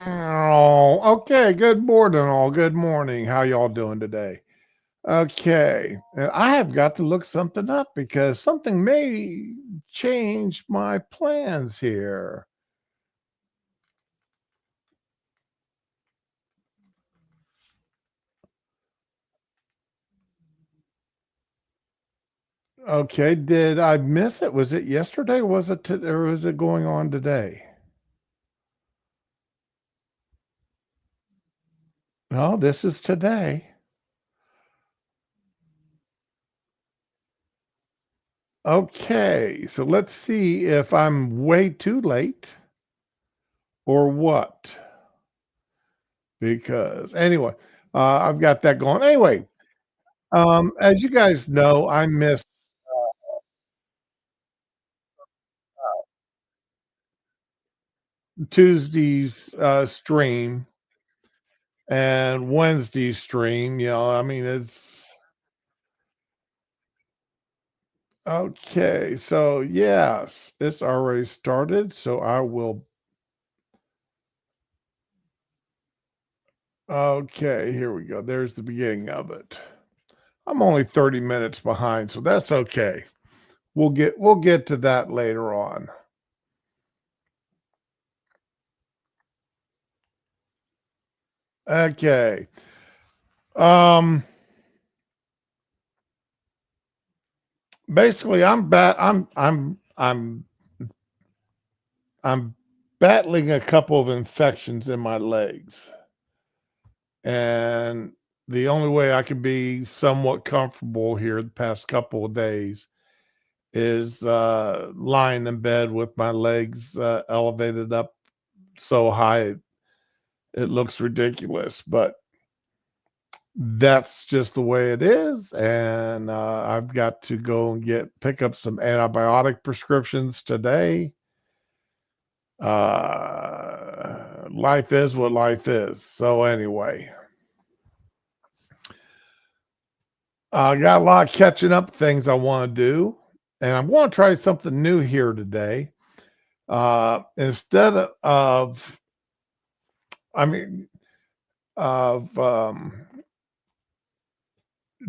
Oh, okay. Good morning, all. Good morning. How y'all doing today? Okay. And I have got to look something up because something may change my plans here. Okay. Did I miss it? Was it yesterday? Was it or was it going on today? No, this is today. Okay. So let's see if I'm way too late or what. Because anyway, I've got that going. Anyway, as you guys know, I missed Tuesday's stream and Wednesday's stream. I mean, it's okay. So, yes, it's already started. So, I will. Okay, here we go. There's the beginning of it. I'm only 30 minutes behind, so that's okay. We'll get to that later on. Okay. Um Basically I'm battling a couple of infections in my legs. And the only way I can be somewhat comfortable here the past couple of days is lying in bed with my legs elevated up so high it looks ridiculous. But that's just the way it is. And I've got to go and pick up some antibiotic prescriptions today. Life is what life is. So, anyway. I got a lot of catching up things I want to do, and I'm going to try something new here today. Instead I mean, of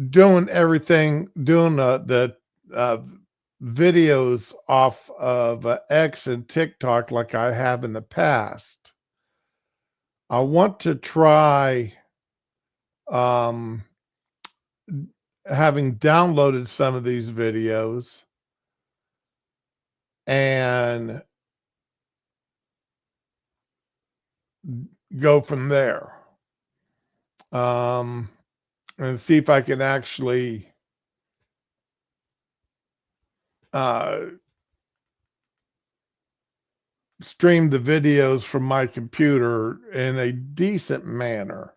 doing everything, doing the uh, videos off of X and TikTok like I have in the past. I want to try um, having downloaded some of these videos and go from there. Um, and see if I can actually uh, stream the videos from my computer in a decent manner.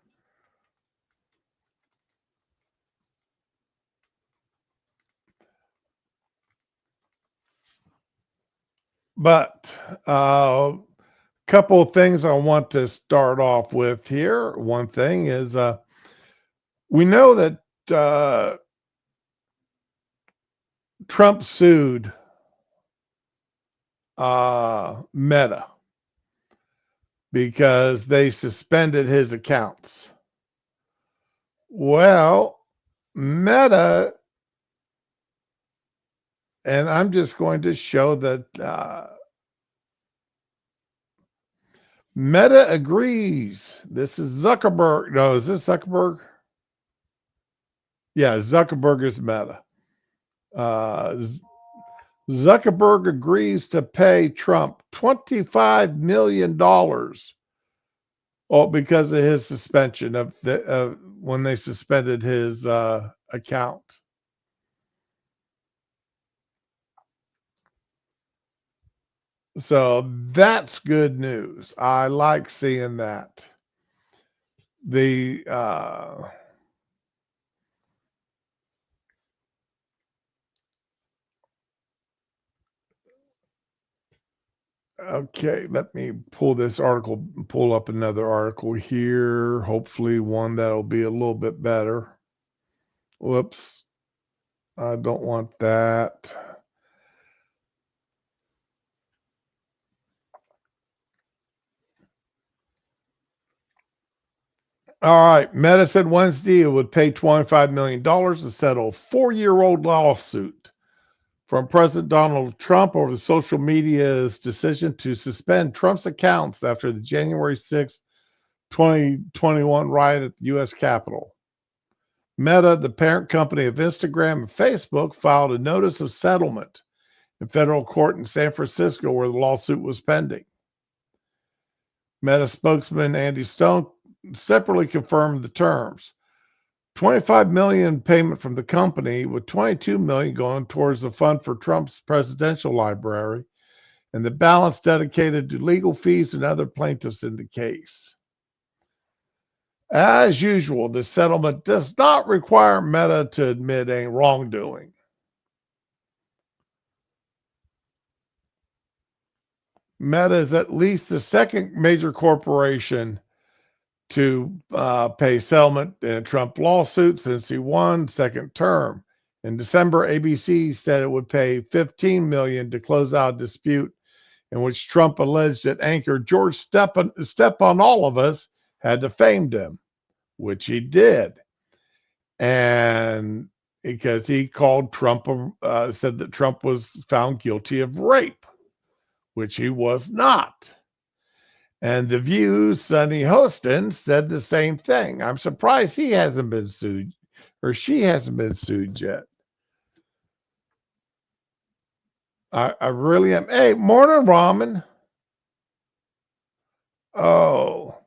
But a couple of things I want to start off with here. One thing is we know that Trump sued Meta because they suspended his accounts. Well, Meta, and I'm just going to show that Meta agrees. This is Zuckerberg. No, is this Zuckerberg? Yeah, Zuckerberg is Meta. Uh, Zuckerberg agrees to pay Trump $25 million, oh, because of his suspension of when they suspended his account. So that's good news. I like seeing that. The Okay, let me pull up another article here. Hopefully, one that'll be a little bit better. Whoops, I don't want that. All right. Meta said Wednesday it would pay $25 million to settle a 4-year-old lawsuit from President Donald Trump over the social media's decision to suspend Trump's accounts after the January 6th, 2021 riot at the U.S. Capitol. Meta, the parent company of Instagram and Facebook, filed a notice of settlement in federal court in San Francisco where the lawsuit was pending. Meta spokesman Andy Stone separately confirmed the terms. 25 million payment from the company, with 22 million going towards the fund for Trump's presidential library, and the balance dedicated to legal fees and other plaintiffs in the case. As usual, the settlement does not require Meta to admit any wrongdoing. Meta is at least the second major corporation to pay settlement in a Trump lawsuit since he won second term. In December, ABC said it would pay $15 million to close out a dispute in which Trump alleged that anchor George Step on All of Us had defamed him, which he did. And because he called Trump, said that Trump was found guilty of rape, which he was not. And The View's Sonny Hostin said the same thing. I'm surprised he hasn't been sued or she hasn't been sued yet. I really am. Hey, morning, Ramen. Oh,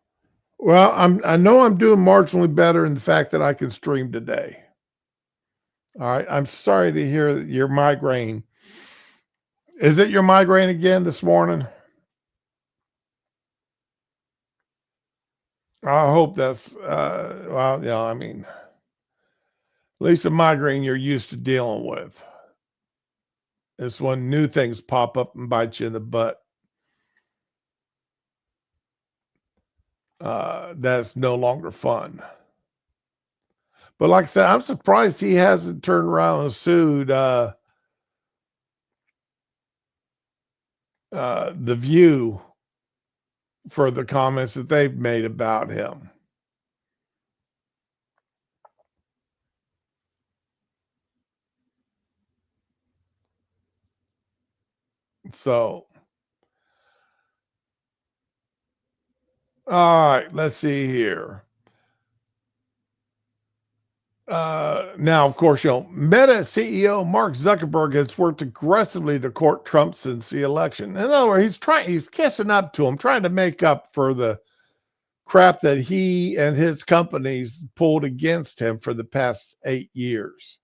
well, I know I'm doing marginally better in the fact that I can stream today. All right. I'm sorry to hear that your migraine. Is it your migraine again this morning? I hope that's well, yeah, I mean, at least a migraine you're used to dealing with. It's when new things pop up and bite you in the butt. That's no longer fun. But like I said, I'm surprised he hasn't turned around and sued The View for the comments that they've made about him. So, all right, let's see here. Now, of course, Meta CEO Mark Zuckerberg has worked aggressively to court Trump since the election. In other words, he's kissing up to him, trying to make up for the crap that he and his companies pulled against him for the past 8 years.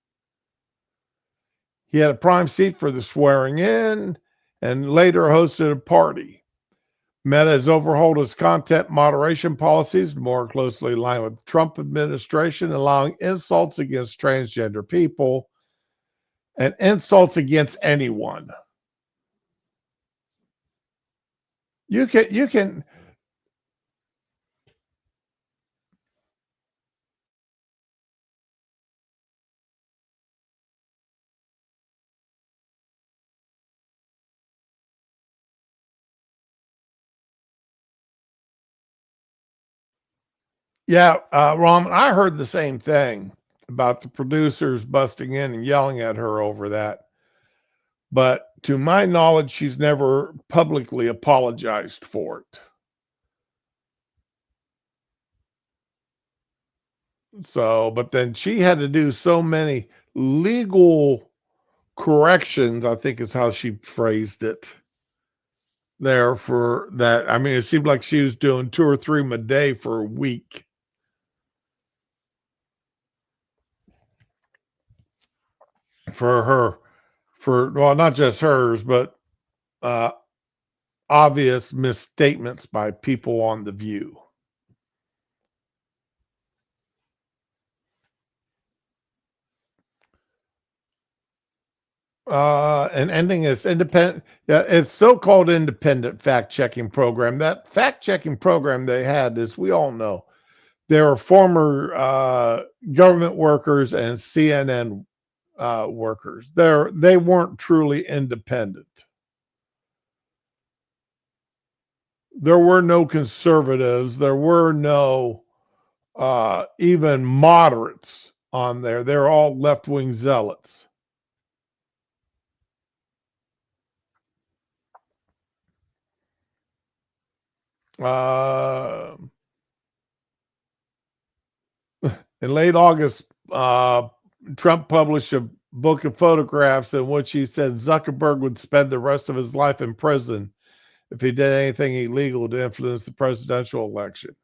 He had a prime seat for the swearing in and later hosted a party. Meta has overhauled its content moderation policies more closely aligned with the Trump administration, allowing insults against transgender people and insults against anyone. You can yeah, Rom, I heard the same thing about the producers busting in and yelling at her over that. But to my knowledge, she's never publicly apologized for it. So, but then she had to do so many legal corrections, I think is how she phrased it there for that. I mean, it seemed like she was doing two or three a day for a week for her, for, well, not just hers, but uh, obvious misstatements by people on The View. And ending this independent, yeah, it's so-called independent fact-checking program. That fact-checking program they had, as we all know, they were former government workers and CNN workers. They weren't truly independent. There were no conservatives. There were no even moderates on there. They're all left wing zealots. Uh, in late August, Trump published a book of photographs in which he said Zuckerberg would spend the rest of his life in prison if he did anything illegal to influence the presidential election.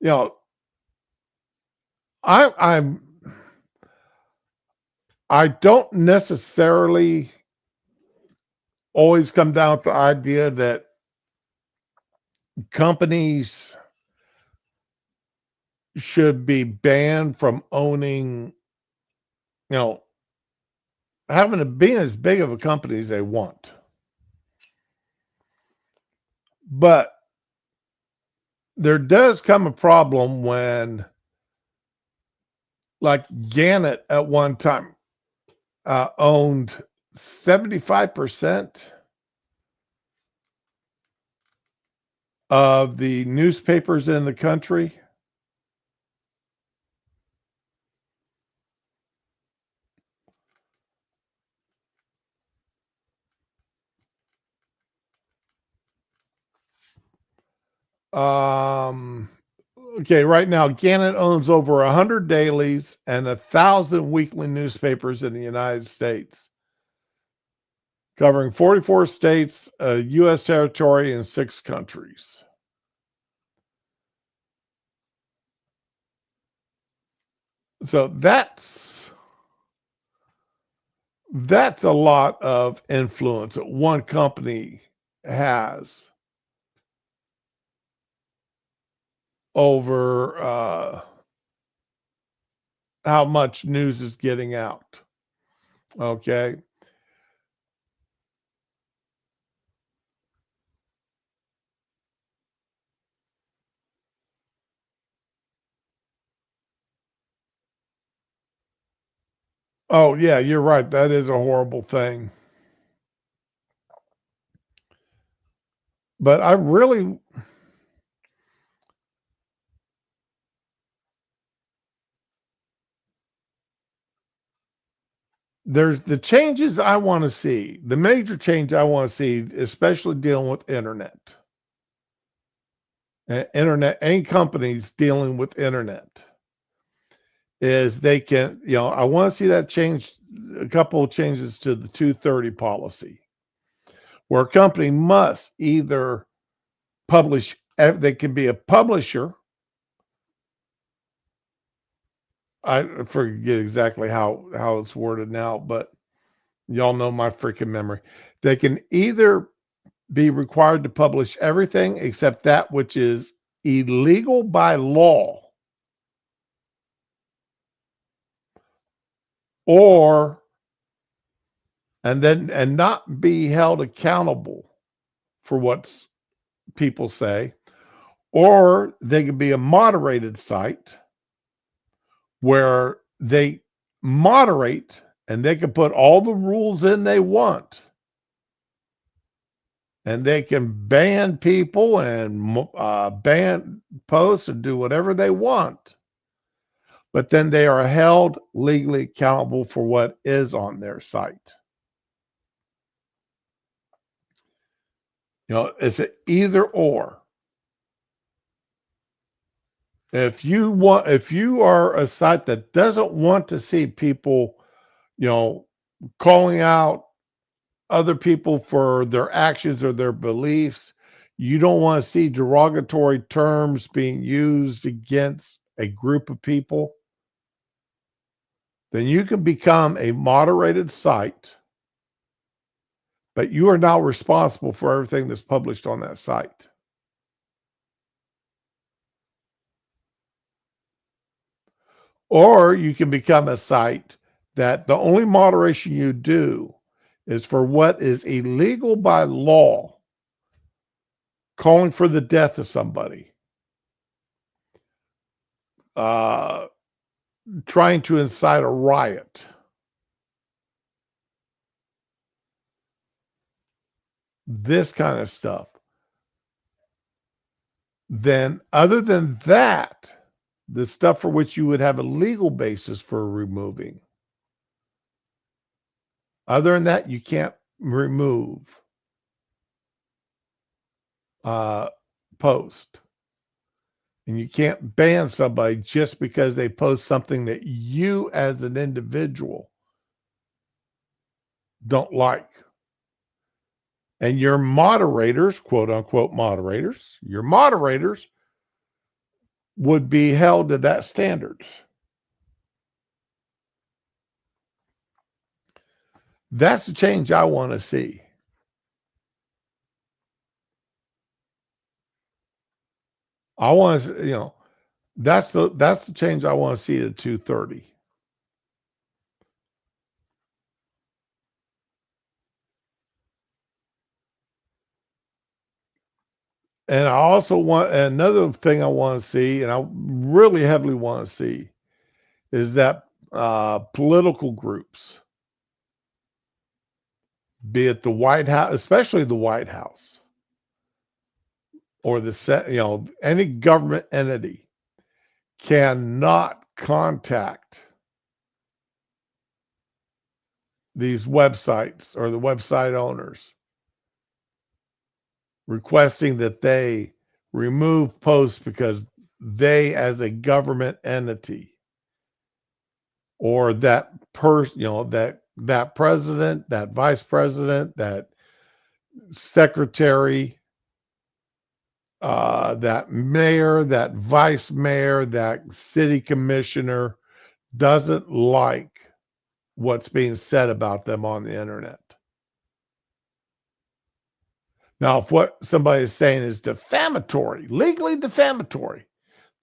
You know, I'm I don't necessarily always come down with the idea that companies should be banned from owning, you know, being as big of a company as they want. But there does come a problem when, like Gannett at one time owned 75% of the newspapers in the country. Um, okay, right now, Gannett owns over 100 dailies and 1,000 weekly newspapers in the United States, covering 44 states, a U.S. territory, and 6 countries. So that's a lot of influence that one company has over how much news is getting out. Okay. Oh, yeah, you're right. That is a horrible thing. But I really, there's the changes I want to see. The major change I want to see, especially dealing with internet, internet and companies dealing with internet, is they can, I want to see that change, a couple of changes to the 230 policy, where a company must either publish, they can be a publisher. I forget exactly how it's worded now, but y'all know my freaking memory. They can either be required to publish everything except that which is illegal by law, or and not be held accountable for what people say, or they could be a moderated site where they moderate and they can put all the rules in they want, and they can ban people and ban posts and do whatever they want, but then they are held legally accountable for what is on their site. It's an either or. If you are a site that doesn't want to see people, you know, calling out other people for their actions or their beliefs, you don't want to see derogatory terms being used against a group of people, then you can become a moderated site, but you are now responsible for everything that's published on that site. Or you can become a site that the only moderation you do is for what is illegal by law, calling for the death of somebody, uh, trying to incite a riot, this kind of stuff. then other than that, the stuff for which you would have a legal basis for removing, other than that, you can't remove uh, post. And you can't ban somebody just because they post something that you as an individual don't like. And your moderators, quote unquote moderators, your moderators would be held to that standard. That's the change I want to see. I want to, that's the change I want to see to 230. And I also want another thing I want to see, and I really heavily want to see, is that political groups, be it the White House, especially the White House, or any government entity, cannot contact these websites or the website owners requesting that they remove posts because they, as a government entity, or that person, that president, that vice president, that secretary, that mayor, that vice mayor, that city commissioner doesn't like what's being said about them on the internet. Now, if what somebody is saying is defamatory, legally defamatory,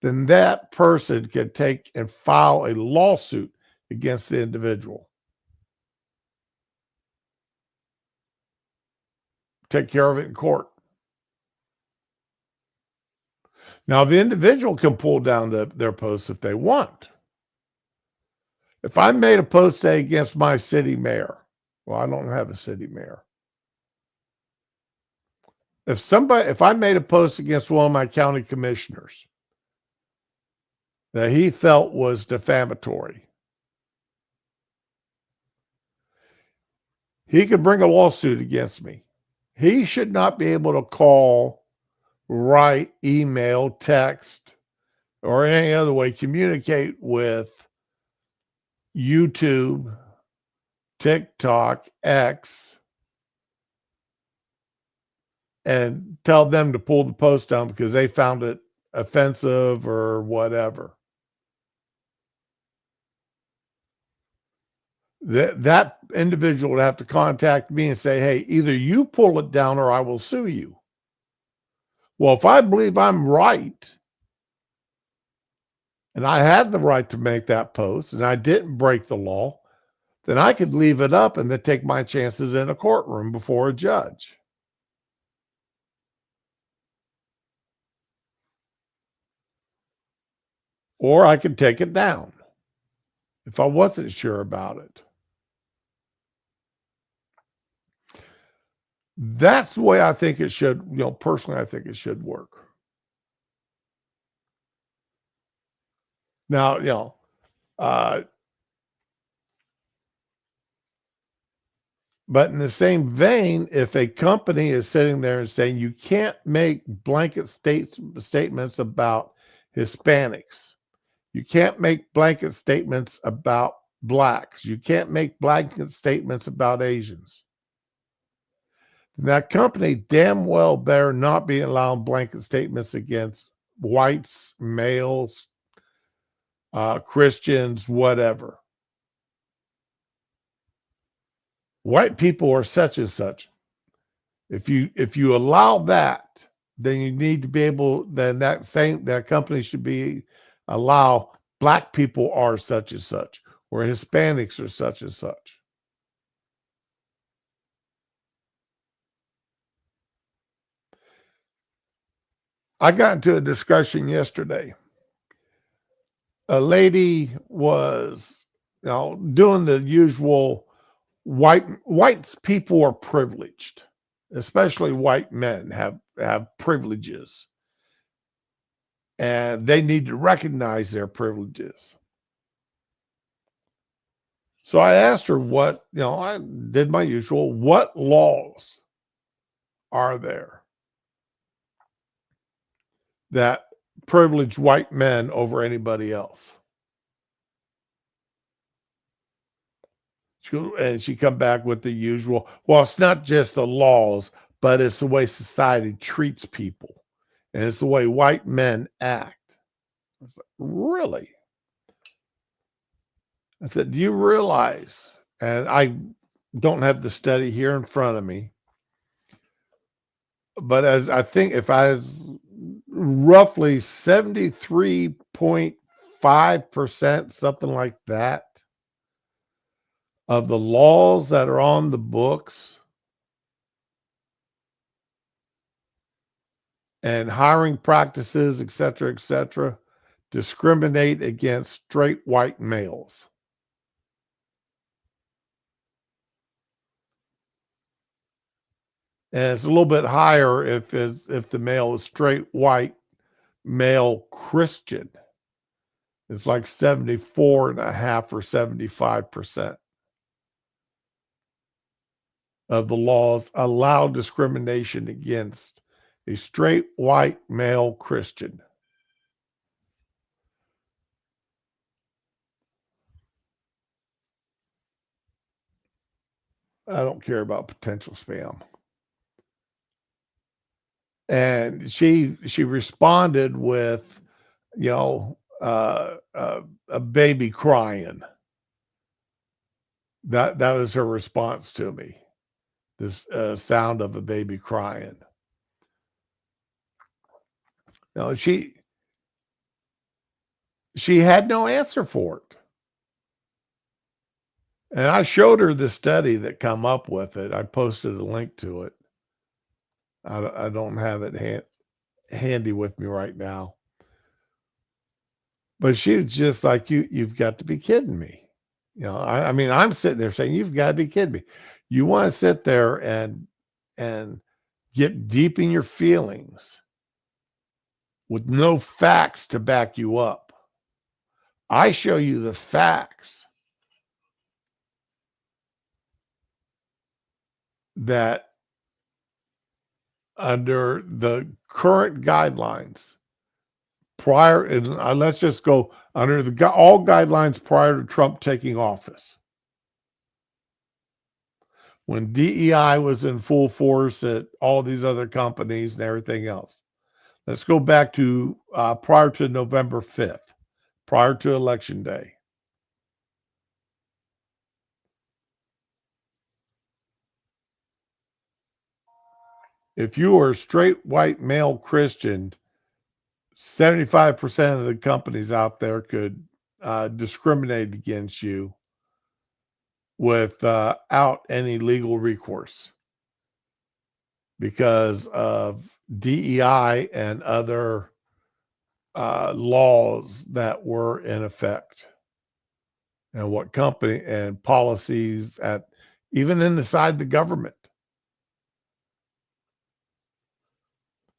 then that person can take and file a lawsuit against the individual. Take care of it in court. Now, the individual can pull down their posts if they want. If I made a post, say, against my city mayor, well, I don't have a city mayor. If I made a post against one of my county commissioners that he felt was defamatory, he could bring a lawsuit against me. He should not be able to call, write, email, text, or any other way communicate with YouTube, TikTok, X, and tell them to pull the post down because they found it offensive or whatever. That individual would have to contact me and say, hey, either you pull it down or I will sue you. Well, if I believe I'm right and I had the right to make that post and I didn't break the law, then I could leave it up and then take my chances in a courtroom before a judge. Or I could take it down if I wasn't sure about it. That's the way I think it should, personally, I think it should work. Now, uh, but in the same vein, if a company is sitting there and saying you can't make blanket statements about Hispanics, you can't make blanket statements about blacks, you can't make blanket statements about Asians, that company damn well better not be allowing blanket statements against whites, males, Christians, whatever. White people are such and such. If you allow that, then you need to be able. Then that company should be allow black people are such and such, or Hispanics are such and such. I got into a discussion yesterday. A lady was, doing the usual. White people are privileged, especially white men have privileges. and they need to recognize their privileges. So I asked her I did my usual, what laws are there that privilege white men over anybody else? And she come back with the usual, well, it's not just the laws, but it's the way society treats people. And it's the way white men act. I was like, really? I said, do you realize, and I don't have the study here in front of me, but as I think if I was roughly 73.5%, something like that, of the laws that are on the books and hiring practices, et cetera, discriminate against straight white males. And it's a little bit higher if the male is straight white male Christian. It's like 74.5 or 75% of the laws allow discrimination against a straight white male Christian. I don't care about potential spam. And she responded with, a baby crying. That was her response to me. This sound of a baby crying. No, she had no answer for it. And I showed her the study that come up with it. I posted a link to it. I don't have it handy with me right now. But she was just like, you've got to be kidding me. I mean, I'm sitting there saying, you've got to be kidding me. You want to sit there and get deep in your feelings with no facts to back you up. I show you the facts that under the current guidelines, prior, and let's just go under all guidelines prior to Trump taking office, when DEI was in full force at all these other companies and everything else. Let's go back to prior to November 5th, prior to Election Day. If you were a straight white male Christian, 75% of the companies out there could discriminate against you without any legal recourse because of DEI and other laws that were in effect, and what company and policies at even inside the government.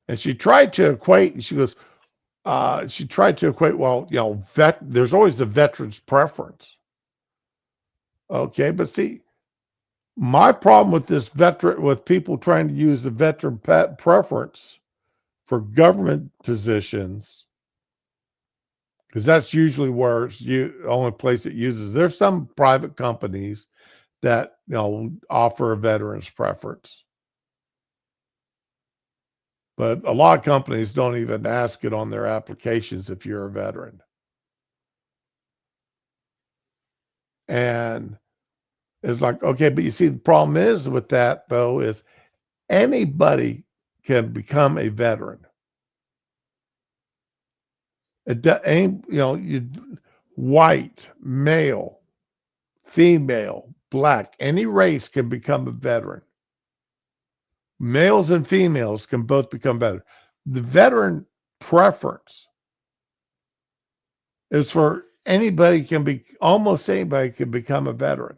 And she tried to equate. She goes, she tried to equate. Well, there's always the veteran's preference. Okay, but see, my problem with with people trying to use the veteran preference for government positions, because that's usually where it's the only place it uses. There's some private companies that offer a veteran's preference, but a lot of companies don't even ask it on their applications if you're a veteran. And it's like, okay, but you see, the problem is with that though is anybody can become a veteran. It ain't, white, male, female, black, any race can become a veteran. Males and females can both become veterans. The veteran preference is for almost anybody can become a veteran.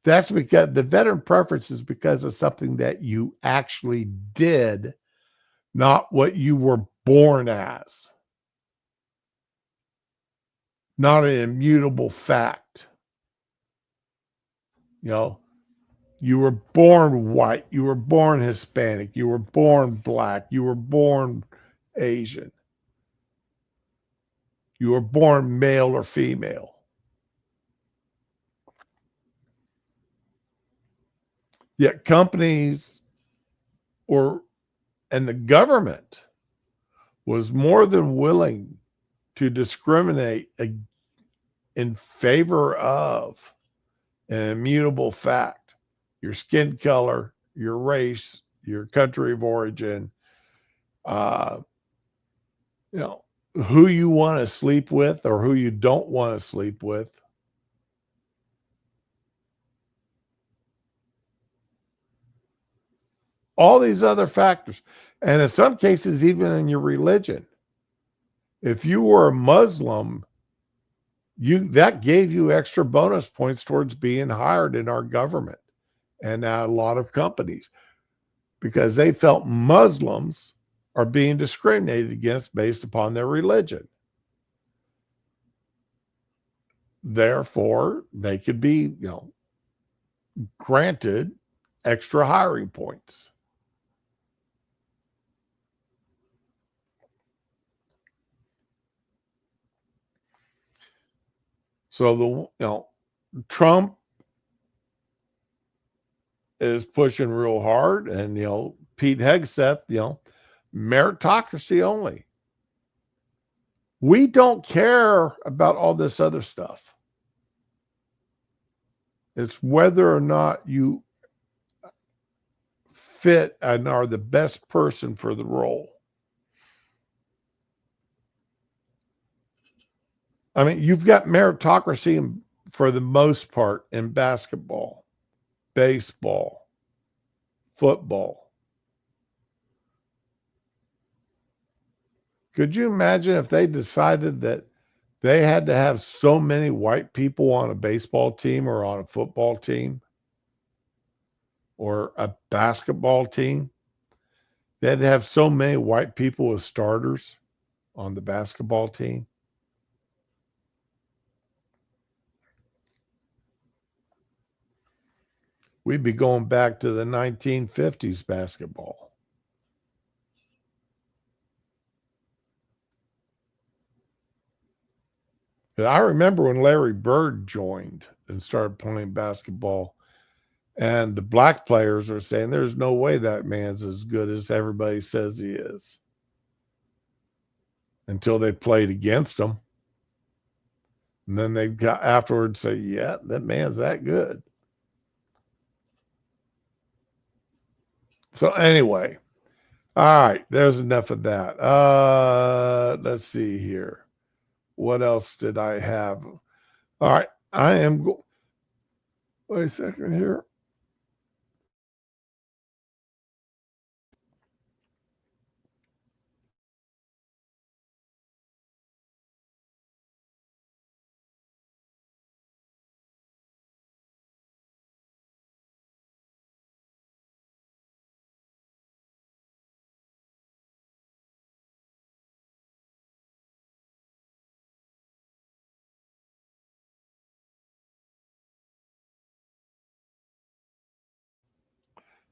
That's because the veteran preference is because of something that you actually did, not what you were born as, not an immutable fact. You know, you were born white, you were born Hispanic, you were born black, you were born Asian, you were born male or female. Yet companies or and the government was more than willing to discriminate in favor of an immutable fact, your skin color, your race, your country of origin, uh, you know, who you want to sleep with or who you don't want to sleep with. All these other factors. And in some cases, even in your religion. If you were a Muslim, you that gave you extra bonus points towards being hired in our government and a lot of companies because they felt Muslims are being discriminated against based upon their religion. Therefore, they could be, granted extra hiring points. So Trump is pushing real hard, and Pete Hegseth, meritocracy only. We don't care about all this other stuff. It's whether or not you fit and are the best person for the role. I mean, you've got meritocracy for the most part in basketball, baseball, football. Could you imagine if they decided that they had to have so many white people on a baseball team or on a football team or a basketball team? They had to have so many white people as starters on the basketball team. We'd be going back to the 1950s basketball. But I remember when Larry Bird joined and started playing basketball, and the black players are saying there's no way that man's as good as everybody says he is until they played against him. And then they got afterwards say, yeah, that man's that good. So anyway, all right, there's enough of that. Let's see here. What else did I have? All right, I am wait a second here.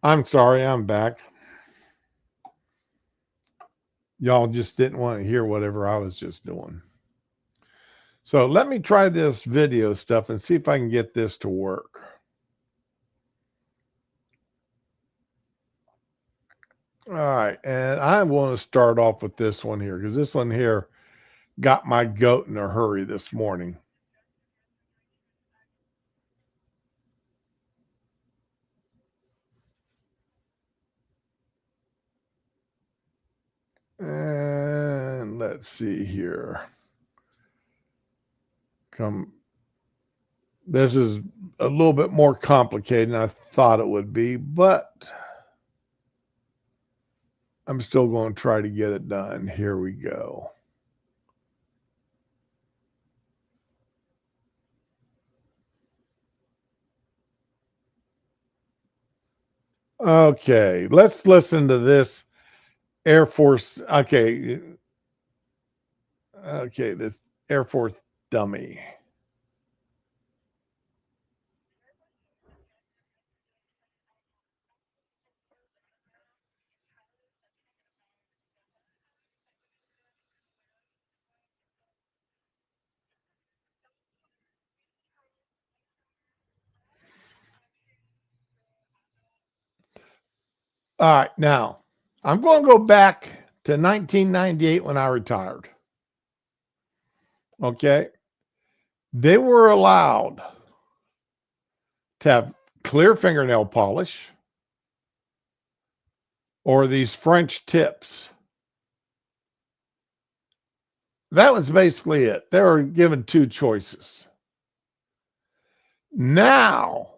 I'm sorry, I'm back. Y'all just didn't want to hear whatever I was just doing. So let me try this video stuff and see if I can get this to work. All right, and I want to start off with this one here because this one here got my goat in a hurry this morning. And let's see here. Come. This is a little bit more complicated than I thought it would be, but I'm still going to try to get it done. Here we go. Okay, let's listen to this Air Force. Okay, okay, this Air Force dummy. All right, now I'm going to go back to 1998 when I retired. Okay, they were allowed to have clear fingernail polish or these French tips. That was basically it. They were given two choices. Now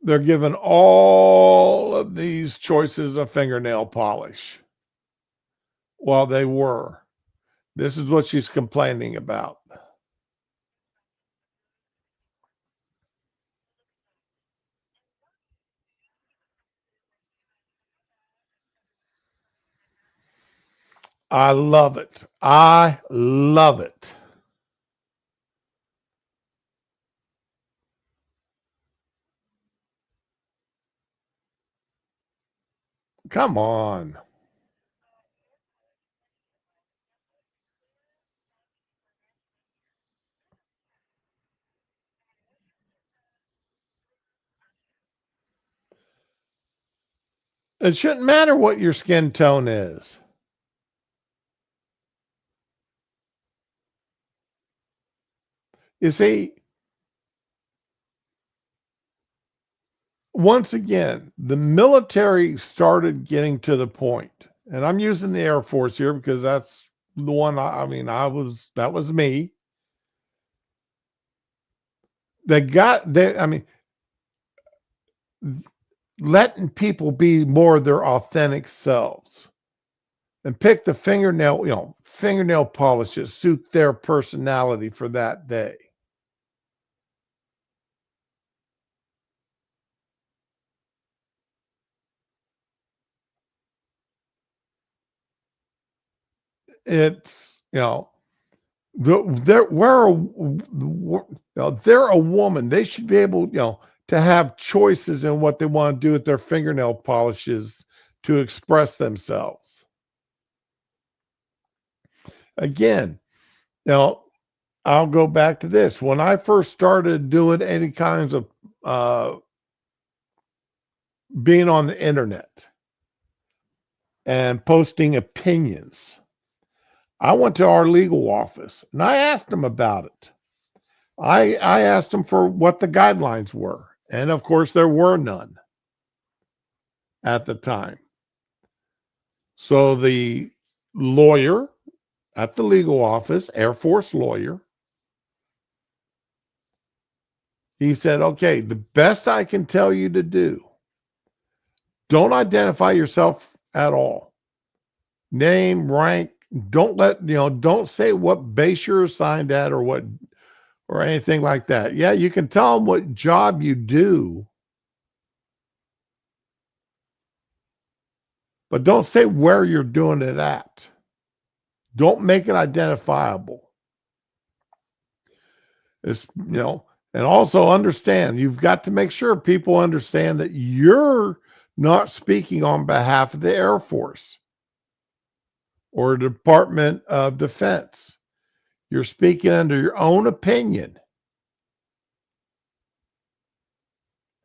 they're given all of these choices of fingernail polish. Well, they were. This is what she's complaining about. I love it. I love it. Come on. It shouldn't matter what your skin tone is. You see, once again, the military started getting to the point, and I'm using the Air Force here because that's the one I mean, that was me. I mean, letting people be more their authentic selves and pick the fingernail polish that suit their personality for that day. It's, they're a woman. They should be able, to have choices in what they want to do with their fingernail polishes to express themselves. Again, you know, I'll go back to this. When I first started doing any kinds of uh, being on the internet and posting opinions, I went to our legal office and I asked them about it. I asked them for what the guidelines were. And of course, there were none at the time. So the lawyer at the legal office, Air Force lawyer, he said, okay, the best I can tell you to do, don't identify yourself at all. Name, rank, don't say what base you're assigned at or anything like that. Yeah, you can tell them what job you do, but don't say where you're doing it at. Don't make it identifiable. It's, and also understand you've got to make sure people understand that you're not speaking on behalf of the Air Force or Department of Defense. You're speaking under your own opinion.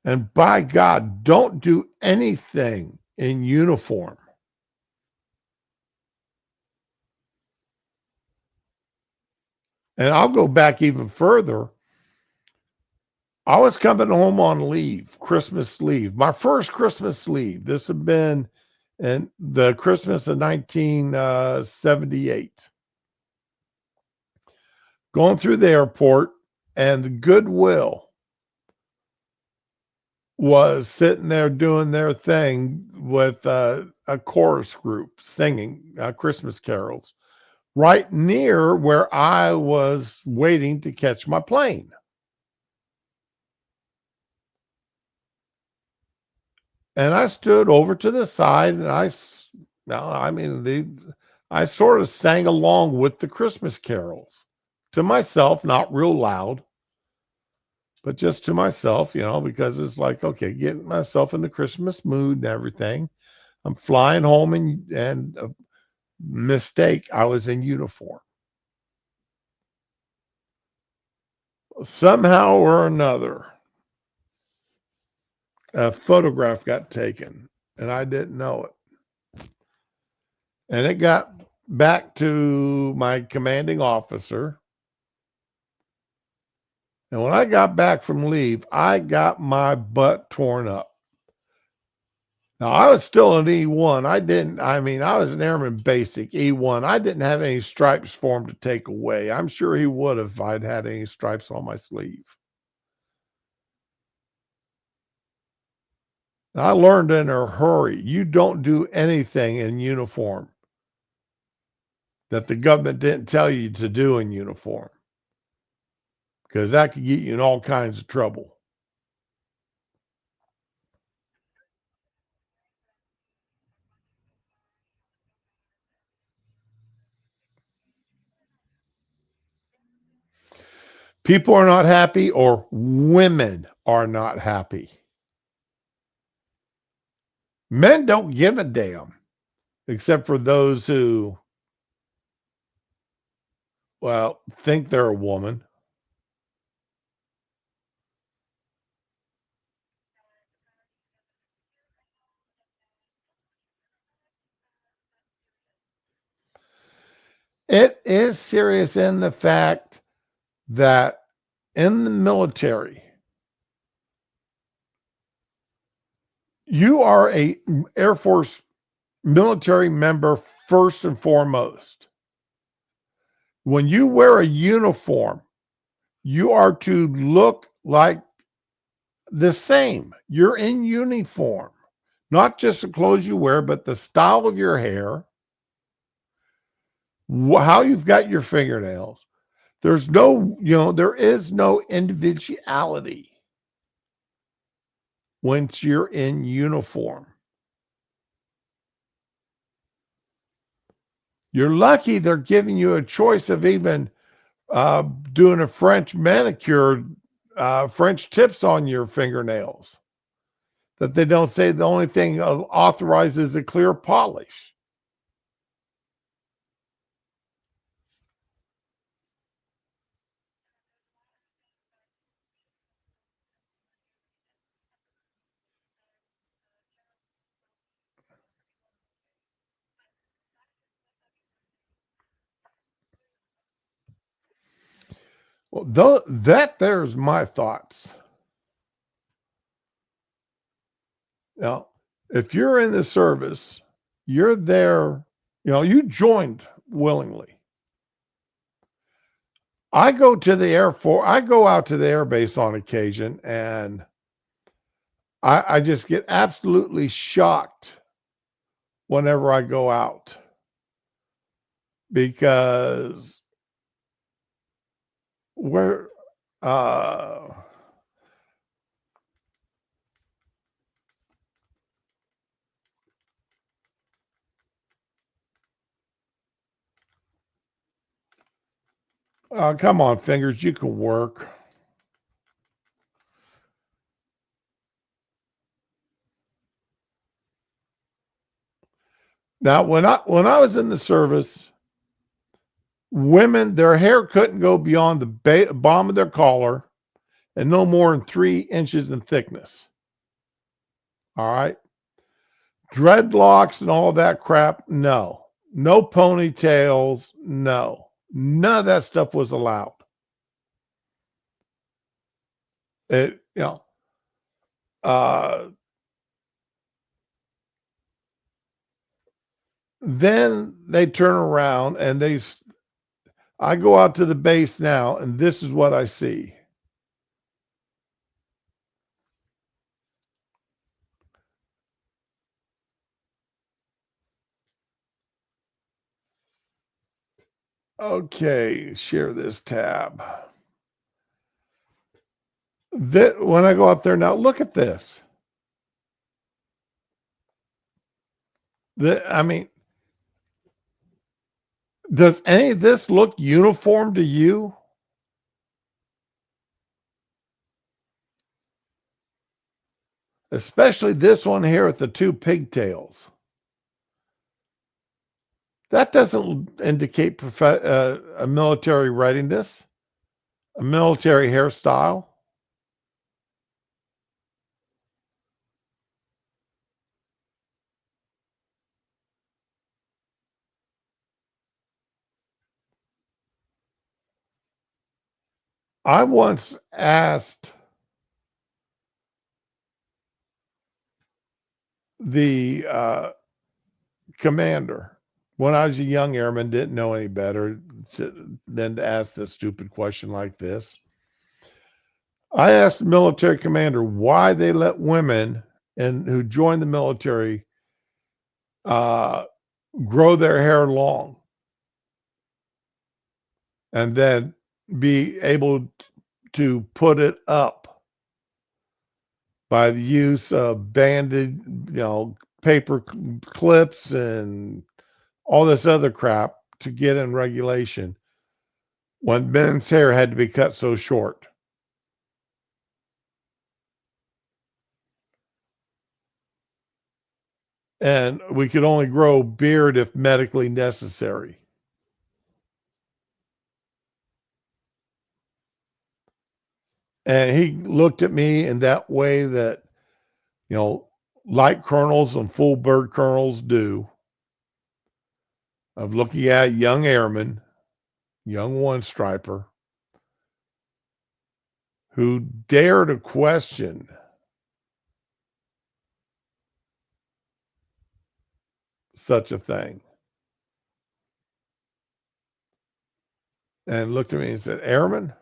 And by God, don't do anything in uniform. And I'll go back even further. I was coming home on leave, Christmas leave, my first Christmas leave. This had been in the Christmas of 1978. Going through the airport, and the Goodwill was sitting there doing their thing with a chorus group singing Christmas carols right near where I was waiting to catch my plane. And I stood over to the side and now, I mean, I sort of sang along with the Christmas carols to myself, not real loud, but just to myself, because it's like, okay, getting myself in the Christmas mood and everything. I'm flying home and mistake, I was in uniform. Somehow or another, a photograph got taken and I didn't know it. And it got back to my commanding officer. And when I got back from leave, I got my butt torn up. Now, I was still an E1. I was an airman basic E1. I didn't have any stripes for him to take away. I'm sure he would have if I'd had any stripes on my sleeve. I learned in a hurry, you don't do anything in uniform that the government didn't tell you to do in uniform, because that could get you in all kinds of trouble. People are not happy, or women are not happy. Men don't give a damn, except for those who, well, think they're a woman. It is serious in the fact that in the military, you are a Air Force military member first and foremost. When you wear a uniform, you are to look like the same. You're in uniform, not just the clothes you wear, but the style of your hair, how you've got your fingernails. There is no individuality once you're in uniform. You're lucky they're giving you a choice of even doing a French manicure, French tips on your fingernails. That they don't say the only thing authorized is a clear polish. Well, that there's my thoughts. Now, if you're in the service, you're there, you joined willingly. I go out to the air base on occasion, and I just get absolutely shocked whenever I go out because we're, uh, come on, fingers, you can work. Now, when I was in the service, women, their hair couldn't go beyond the bottom of their collar and no more than 3 inches in thickness. All right. Dreadlocks and all that crap, no. No ponytails, no. None of that stuff was allowed. It, you know, uh, then they turn around and I go out to the base now, and this is what I see. Okay, share this tab. When I go out there now, look at this. I mean, does any of this look uniform to you? Especially this one here with the two pigtails. That doesn't indicate a military readiness, a military hairstyle. I once asked the commander when I was a young airman, didn't know any better than to ask this stupid question like this. I asked the military commander why they let women and who joined the military uh, grow their hair long and then be able to put it up by the use of banded, paper clips and all this other crap to get in regulation when men's hair had to be cut so short. And we could only grow beard if medically necessary. And he looked at me in that way that, you know, light colonels and full bird colonels do, of looking at young airmen, young one striper, who dare to question such a thing. And looked at me and said, Airman,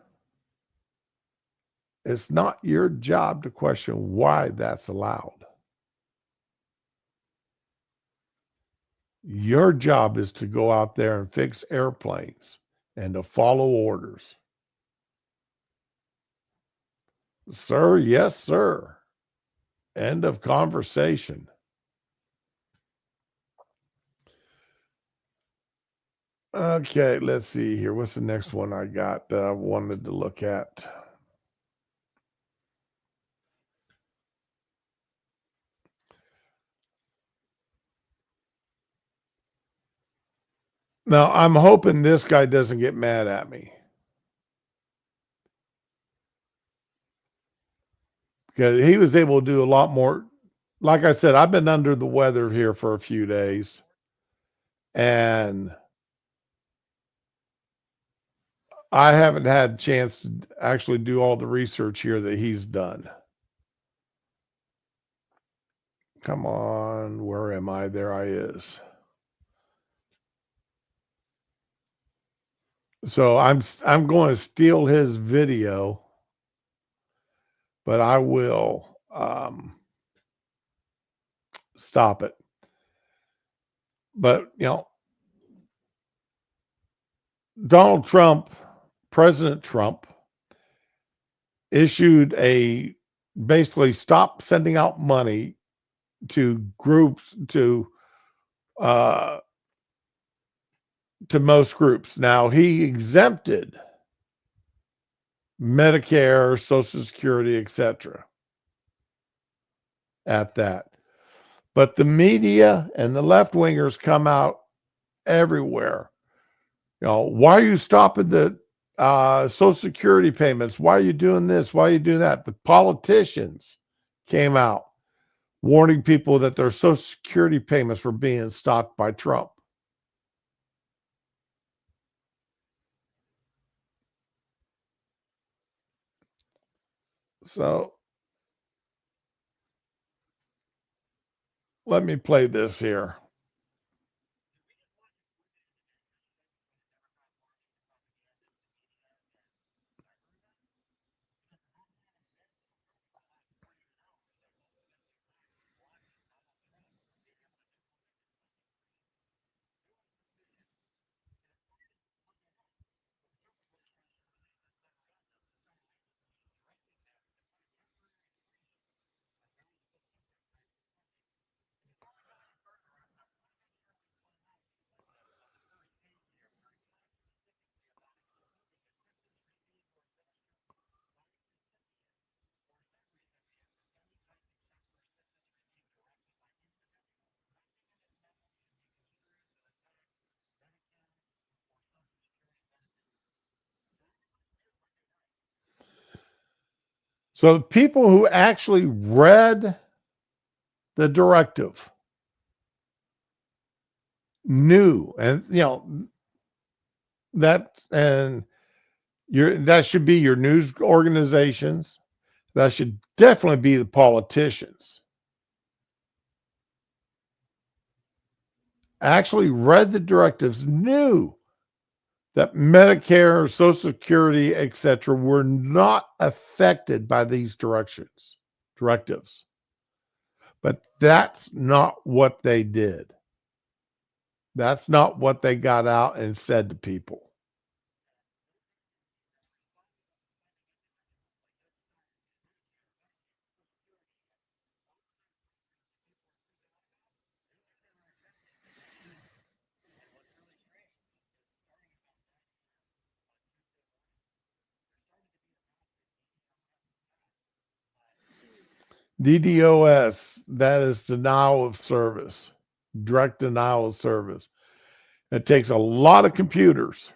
it's not your job to question why that's allowed. Your job is to go out there and fix airplanes and to follow orders. Sir, yes, sir. End of conversation. Okay, let's see here. What's the next one I got that I wanted to look at? Now, I'm hoping this guy doesn't get mad at me because he was able to do a lot more. Like I said, I've been under the weather here for a few days, and I haven't had a chance to actually do all the research here that he's done. Come on, where am I? There I is. So I'm going to steal his video, but I will stop it. But Donald Trump, President Trump, issued a basically stop sending out money to groups uh, to most groups. Now he exempted Medicare, Social Security, etc. at that. But the media and the left wingers come out everywhere. Why are you stopping the Social Security payments? Why are you doing this? Why are you doing that? The politicians came out warning people that their Social Security payments were being stopped by Trump. So let me play this here. So people who actually read the directive knew, and and that should be your news organizations. That should definitely be the politicians. Actually read the directives, knew that Medicare, Social Security, etc., were not affected by these directives. But that's not what they did. That's not what they got out and said to people. DDoS, that is denial of service, direct denial of service. It takes a lot of computers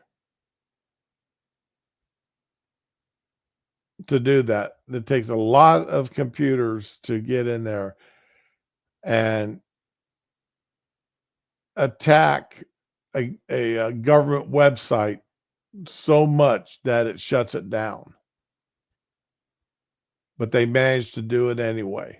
to do that. It takes a lot of computers to get in there and attack a government website so much that it shuts it down. But they managed to do it anyway.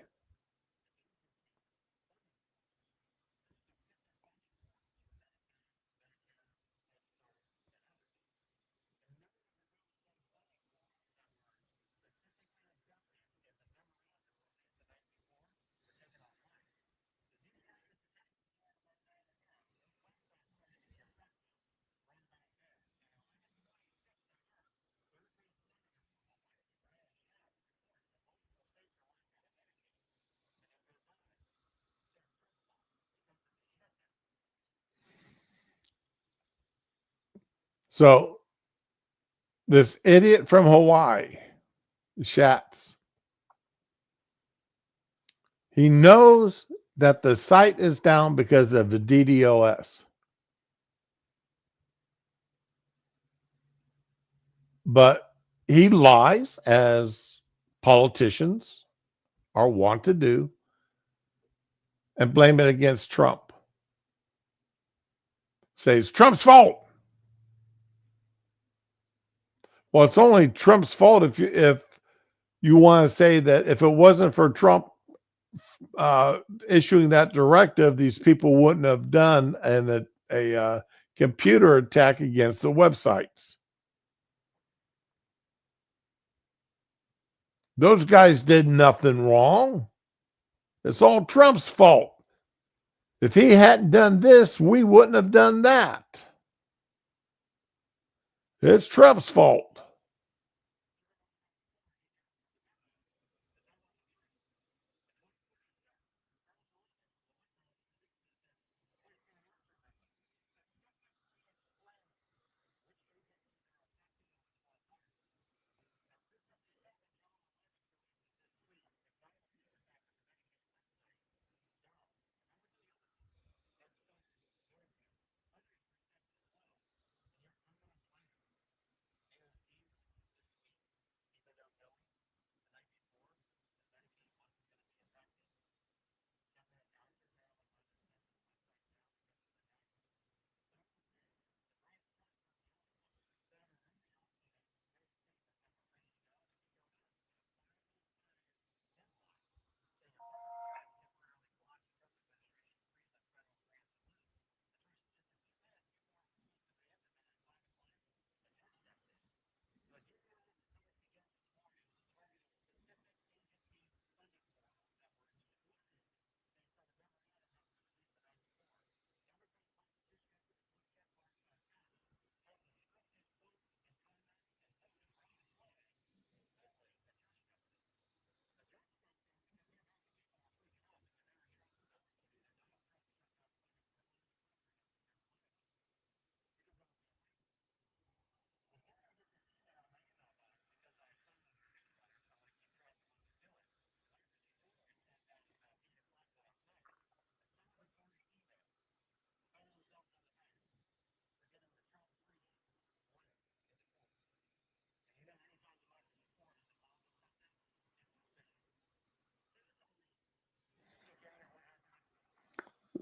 So this idiot from Hawaii, Schatz, he knows that the site is down because of the DDoS. But he lies, as politicians are wont to do, and blame it against Trump. Say it's Trump's fault. Well, it's only Trump's fault if you want to say that if it wasn't for Trump issuing that directive, these people wouldn't have done a computer attack against the websites. Those guys did nothing wrong. It's all Trump's fault. If he hadn't done this, we wouldn't have done that. It's Trump's fault.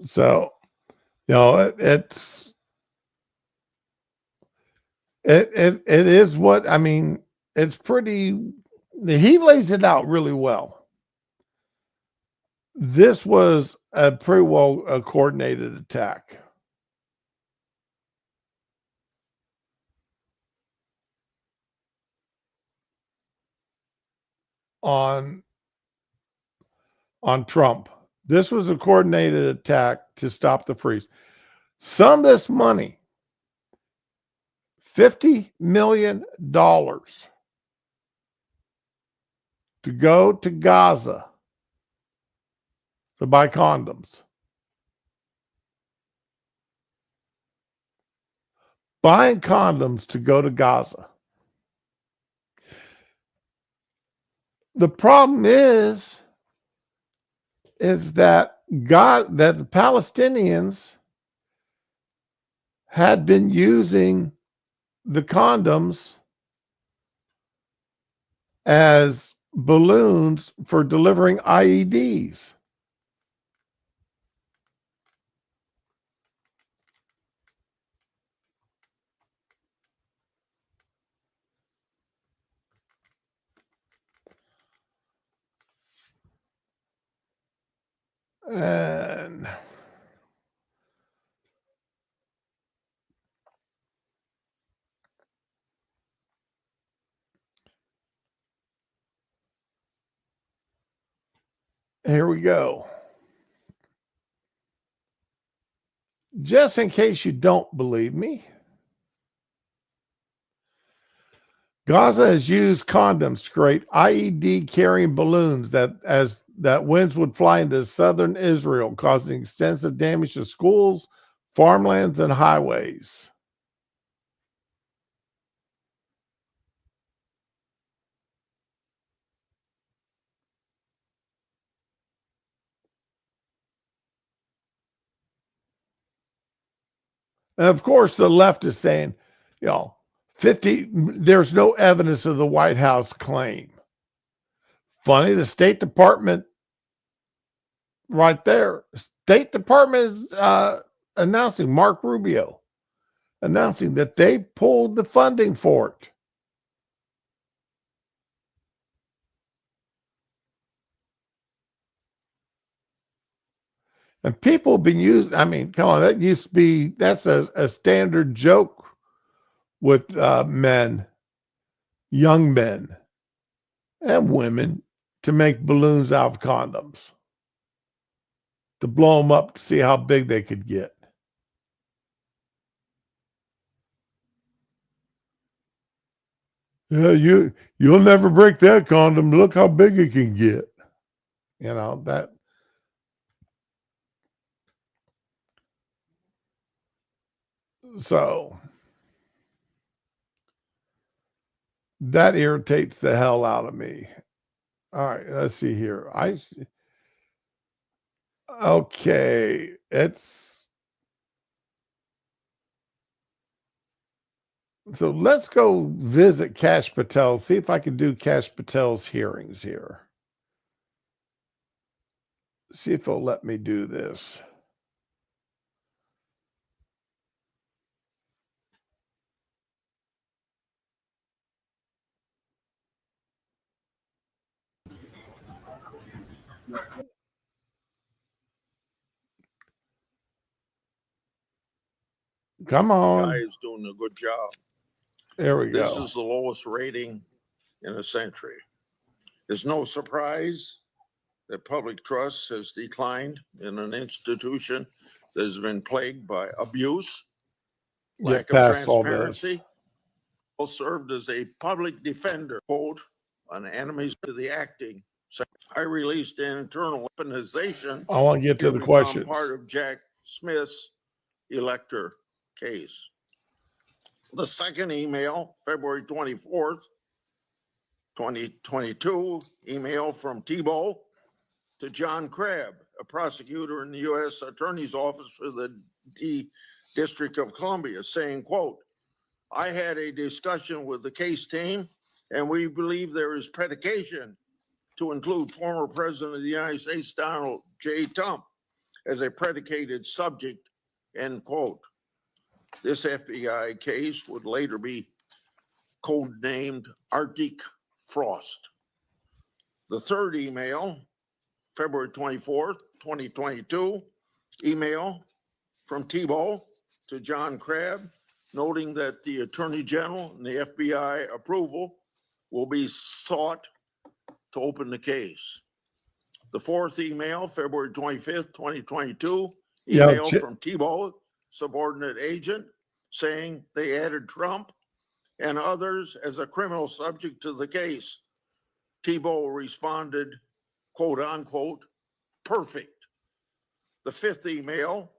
So, it is what I mean. It's pretty. He lays it out really well. This was a pretty well coordinated attack on Trump. This was a coordinated attack to stop the freeze. Some of this money, $50 million, to go to Gaza to buy condoms. Buying condoms to go to Gaza. The problem is that the Palestinians had been using the condoms as balloons for delivering IEDs. And here we go. Just in case you don't believe me, Gaza has used condoms to create IED carrying balloons that winds would fly into southern Israel, causing extensive damage to schools, farmlands, and highways. And of course, the left is saying, you know, 50, there's no evidence of the White House claim. Funny, the State Department, right there, State Department is announcing, Mark Rubio announcing that they pulled the funding for it. And people have been using, I mean, come on, that used to be, that's a standard joke with men, young men, and women to make balloons out of condoms, to blow them up to see how big they could get. Yeah, you'll never break that condom. Look how big it can get. You know that. So that irritates the hell out of me. All right, let's see here. Okay, it's so let's go visit Cash Patel. See if I can do Cash Patel's hearings here. See if they'll let me do this. Come Guy on. is doing a good job. There we This go. is the lowest rating in a century. It's no surprise that public trust has declined in an institution that has been plagued by abuse, lack Get of past all this. transparency, served as a public defender, quote, on enemies to the acting. I released an internal weaponization I want to get to to the become questions. part of Jack Smith's elector case. The second email, February 24th, 2022, email from Tebow to John Crabb, a prosecutor in the U.S. Attorney's Office for the District of Columbia, saying, quote, I had a discussion with the case team, and we believe there is predication to include former President of the United States, Donald J. Trump, as a predicated subject, end quote. This FBI case would later be codenamed Arctic Frost. The third email, February 24th, 2022, email from Tebow to John Crabb, noting that the Attorney General and the FBI approval will be sought to open the case. The fourth email, February 25th, 2022, email from Tebow, subordinate agent, saying they added Trump and others as a criminal subject to the case. Tebow responded, quote unquote, perfect. The fifth email,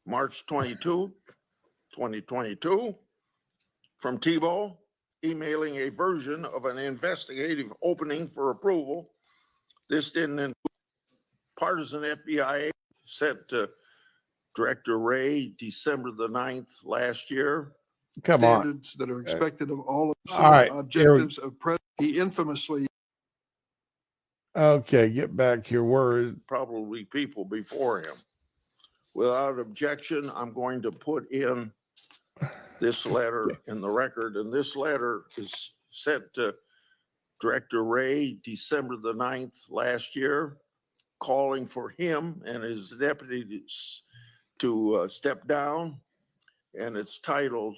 March 22, 2022, from Tebow, emailing a version of an investigative opening for approval. This didn't include partisan FBI sent to Director Wray December the 9th last year. Come on. Standards that are expected of all right, objectives of president. He infamously. Okay, get back here. Where is probably people before him. Without objection, I'm going to put in this letter in the record, and this letter is sent to Director Wray December the 9th last year, calling for him and his deputies to step down, and it's titled,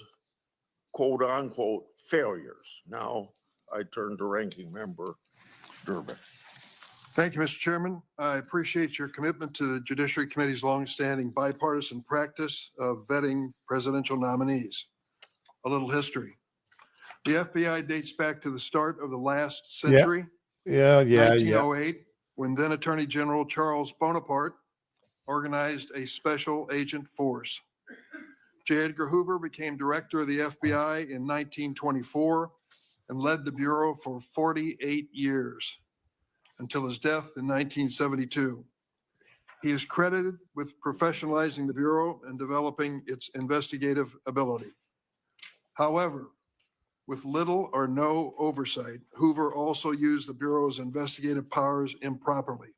quote unquote, failures. Now I turn to Ranking Member Durbin. Thank you, Mr. Chairman. I appreciate your commitment to the Judiciary Committee's longstanding bipartisan practice of vetting presidential nominees. A little history. The FBI dates back to the start of the last century, yeah. 1908, when then Attorney General Charles Bonaparte organized a special agent force. J. Edgar Hoover became director of the FBI in 1924 and led the Bureau for 48 years until his death in 1972. He is credited with professionalizing the Bureau and developing its investigative ability. However, with little or no oversight, Hoover also used the Bureau's investigative powers improperly.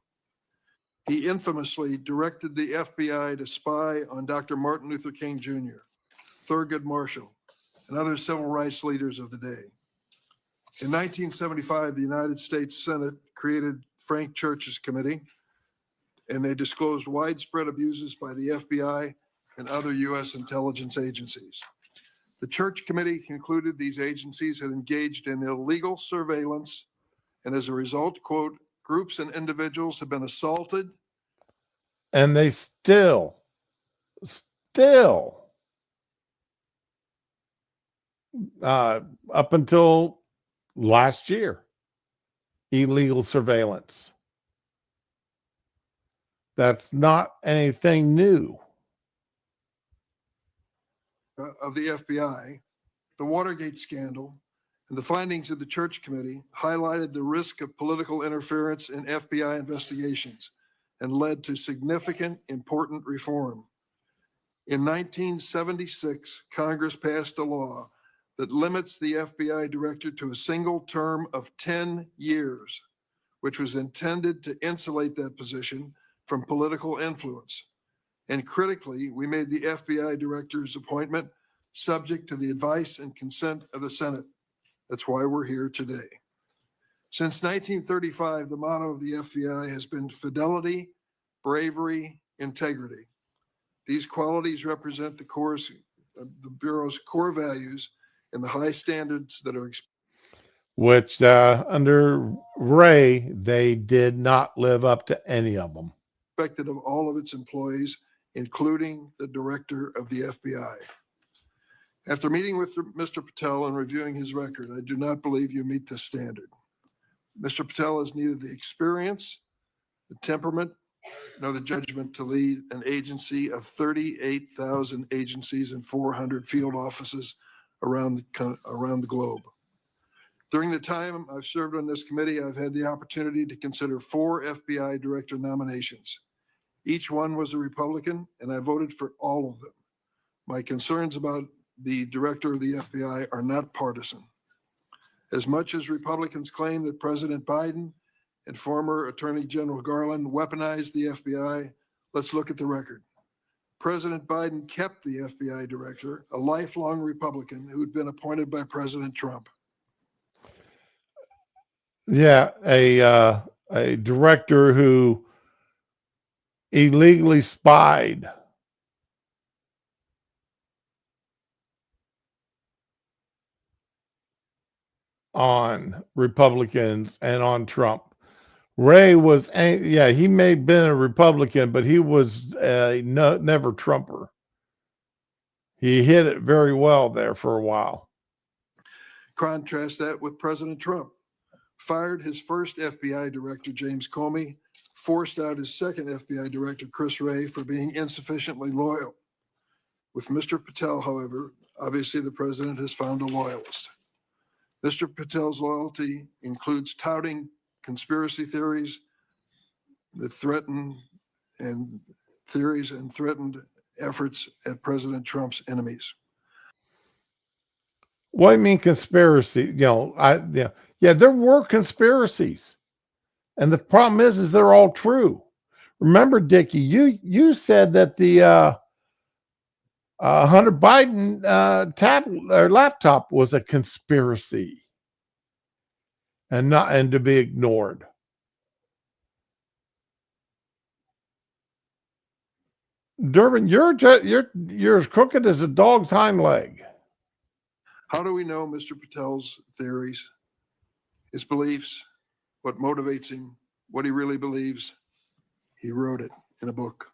He infamously directed the FBI to spy on Dr. Martin Luther King Jr., Thurgood Marshall, and other civil rights leaders of the day. In 1975, the United States Senate created Frank Church's committee, and they disclosed widespread abuses by the FBI and other U.S. intelligence agencies. The Church Committee concluded these agencies had engaged in illegal surveillance, and as a result, quote, groups and individuals have been assaulted. And they still up until last year, illegal surveillance. That's not anything new. Of the FBI, the Watergate scandal, and the findings of the Church Committee highlighted the risk of political interference in FBI investigations and led to significant, important reform. In 1976, Congress passed a law that limits the FBI director to a single term of 10 years, which was intended to insulate that position from political influence. And critically, we made the FBI director's appointment subject to the advice and consent of the Senate. That's why we're here today. Since 1935, the motto of the FBI has been fidelity, bravery, integrity. These qualities represent the Bureau's core values and the high standards that are which under Wray, they did not live up to any of them. Expected of all of its employees, including the director of the FBI. After meeting with Mr. Patel and reviewing his record, I do not believe you meet this standard. Mr. Patel has neither the experience, the temperament, nor the judgment to lead an agency of 38,000 agencies and 400 field offices around the globe. During the time I've served on this committee, I've had the opportunity to consider 4 FBI director nominations. Each one was a Republican, and I voted for all of them. My concerns about the director of the FBI are not partisan. As much as Republicans claim that President Biden and former Attorney General Garland weaponized the FBI, Let's look at the record. President Biden kept the FBI director, a lifelong Republican who'd been appointed by President Trump. Yeah, a director who illegally spied on Republicans and on Trump. Ray was, yeah, he may have been a Republican, but he was never Trumper. He hit it very well there for a while. Contrast that with President Trump. Fired his first FBI director, James Comey, forced out his second FBI director, Chris Wray, for being insufficiently loyal. With Mr. Patel, however, obviously the president has found a loyalist. Mr. Patel's loyalty includes touting conspiracy theories that threaten and theories and threatened efforts at President Trump's enemies. What do you mean conspiracy? Yeah, there were conspiracies, and the problem is they're all true. Remember, Dickie, you said that the Hunter Biden tablet or laptop was a conspiracy and to be ignored. Durbin, you're as crooked as a dog's hind leg. How do we know Mr. Patel's theories, his beliefs, what motivates him, what he really believes? He wrote it in a book.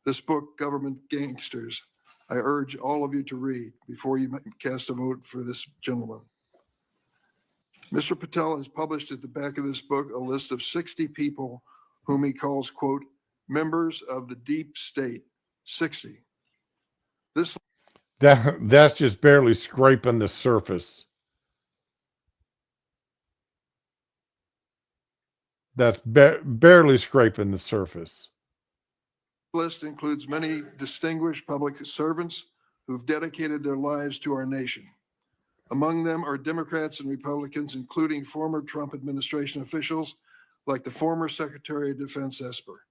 This book, Government Gangsters, I urge all of you to read before you cast a vote for this gentleman. Mr. Patel has published at the back of this book a list of 60 people whom he calls, quote, members of the deep state. 60. That's just barely scraping the surface. That's barely scraping the surface. List includes many distinguished public servants who've dedicated their lives to our nation. Among them are Democrats and Republicans, including former Trump administration officials like the former Secretary of Defense Esper.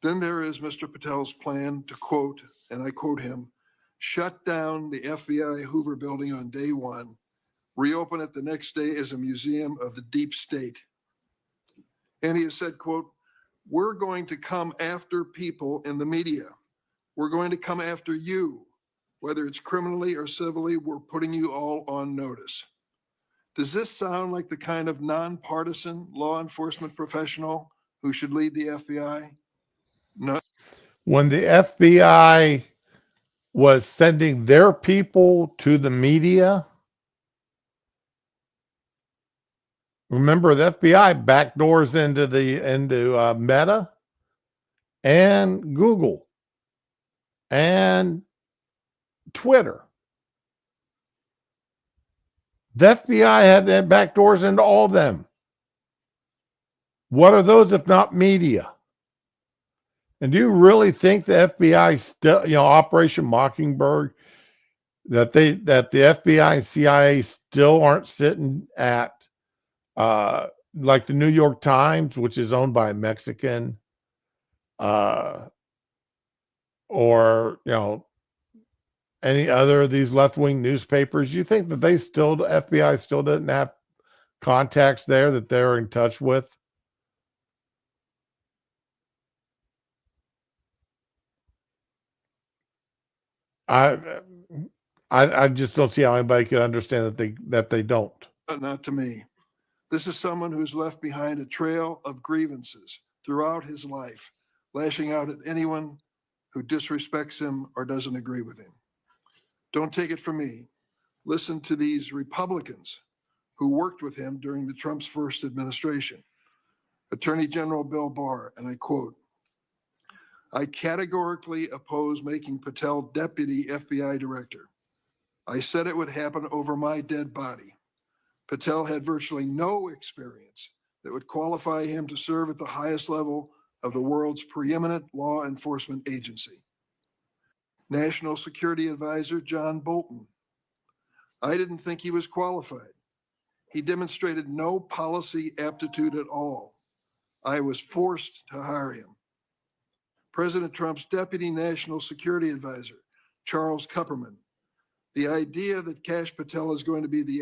Then there is Mr. Patel's plan to quote, and I quote him, shut down the FBI Hoover building on day one, reopen it the next day as a museum of the deep state. And he has said, quote, we're going to come after people in the media. We're going to come after you, whether it's criminally or civilly, we're putting you all on notice. Does this sound like the kind of nonpartisan law enforcement professional who should lead the FBI? No. When the FBI was sending their people to the media, remember the FBI backdoors into Meta and Google and Twitter. The FBI had backdoors into all of them. What are those if not media? And do you really think the FBI still, Operation Mockingbird, that the FBI and CIA still aren't sitting at like the New York Times, which is owned by a Mexican, or any other of these left-wing newspapers? You think that the FBI still doesn't have contacts there that they're in touch with? I just don't see how anybody could understand that they don't. Not to me. This is someone who's left behind a trail of grievances throughout his life, lashing out at anyone who disrespects him or doesn't agree with him. Don't take it from me. Listen to these Republicans who worked with him during the Trump's first administration. Attorney General Bill Barr, and I quote, I categorically oppose making Patel deputy FBI director. I said it would happen over my dead body. Patel had virtually no experience that would qualify him to serve at the highest level of the world's preeminent law enforcement agency. National Security Advisor John Bolton. I didn't think he was qualified. He demonstrated no policy aptitude at all. I was forced to hire him. President Trump's Deputy National Security Advisor, Charles Kupperman. The idea that Kash Patel is going to be the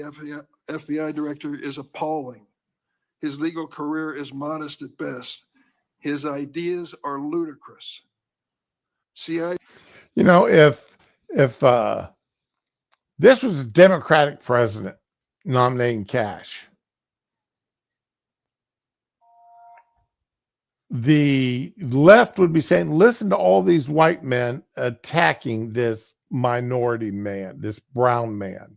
FBI director is appalling. His legal career is modest at best. His ideas are ludicrous. CIA. You know, if this was a Democratic president nominating Cash, the left would be saying, listen to all these white men attacking this minority man, this brown man.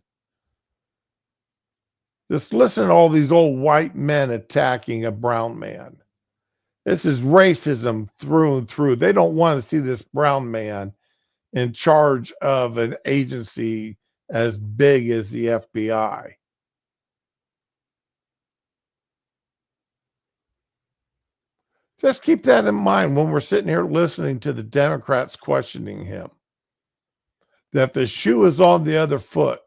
Just listen to all these old white men attacking a brown man. This is racism through and through. They don't want to see this brown man in charge of an agency as big as the FBI. Just keep that in mind when we're sitting here listening to the Democrats questioning him. That if the shoe is on the other foot,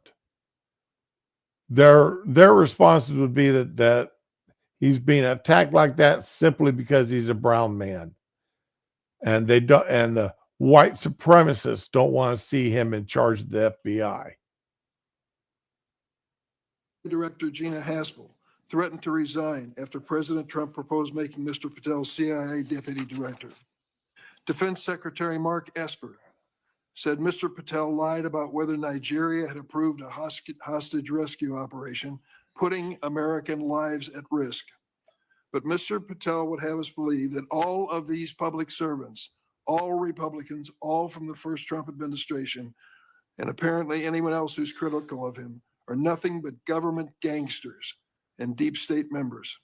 their responses would be that he's being attacked like that simply because he's a brown man. And they don't, and the white supremacists don't want to see him in charge of the FBI. Director Gina Haspel threatened to resign after President Trump proposed making Mr. Patel CIA Deputy Director. Defense Secretary Mark Esper said Mr. Patel lied about whether Nigeria had approved a hostage rescue operation, putting American lives at risk. But Mr. Patel would have us believe that all of these public servants, all Republicans, all from the first Trump administration, and apparently anyone else who's critical of him, are nothing but government gangsters and deep state members.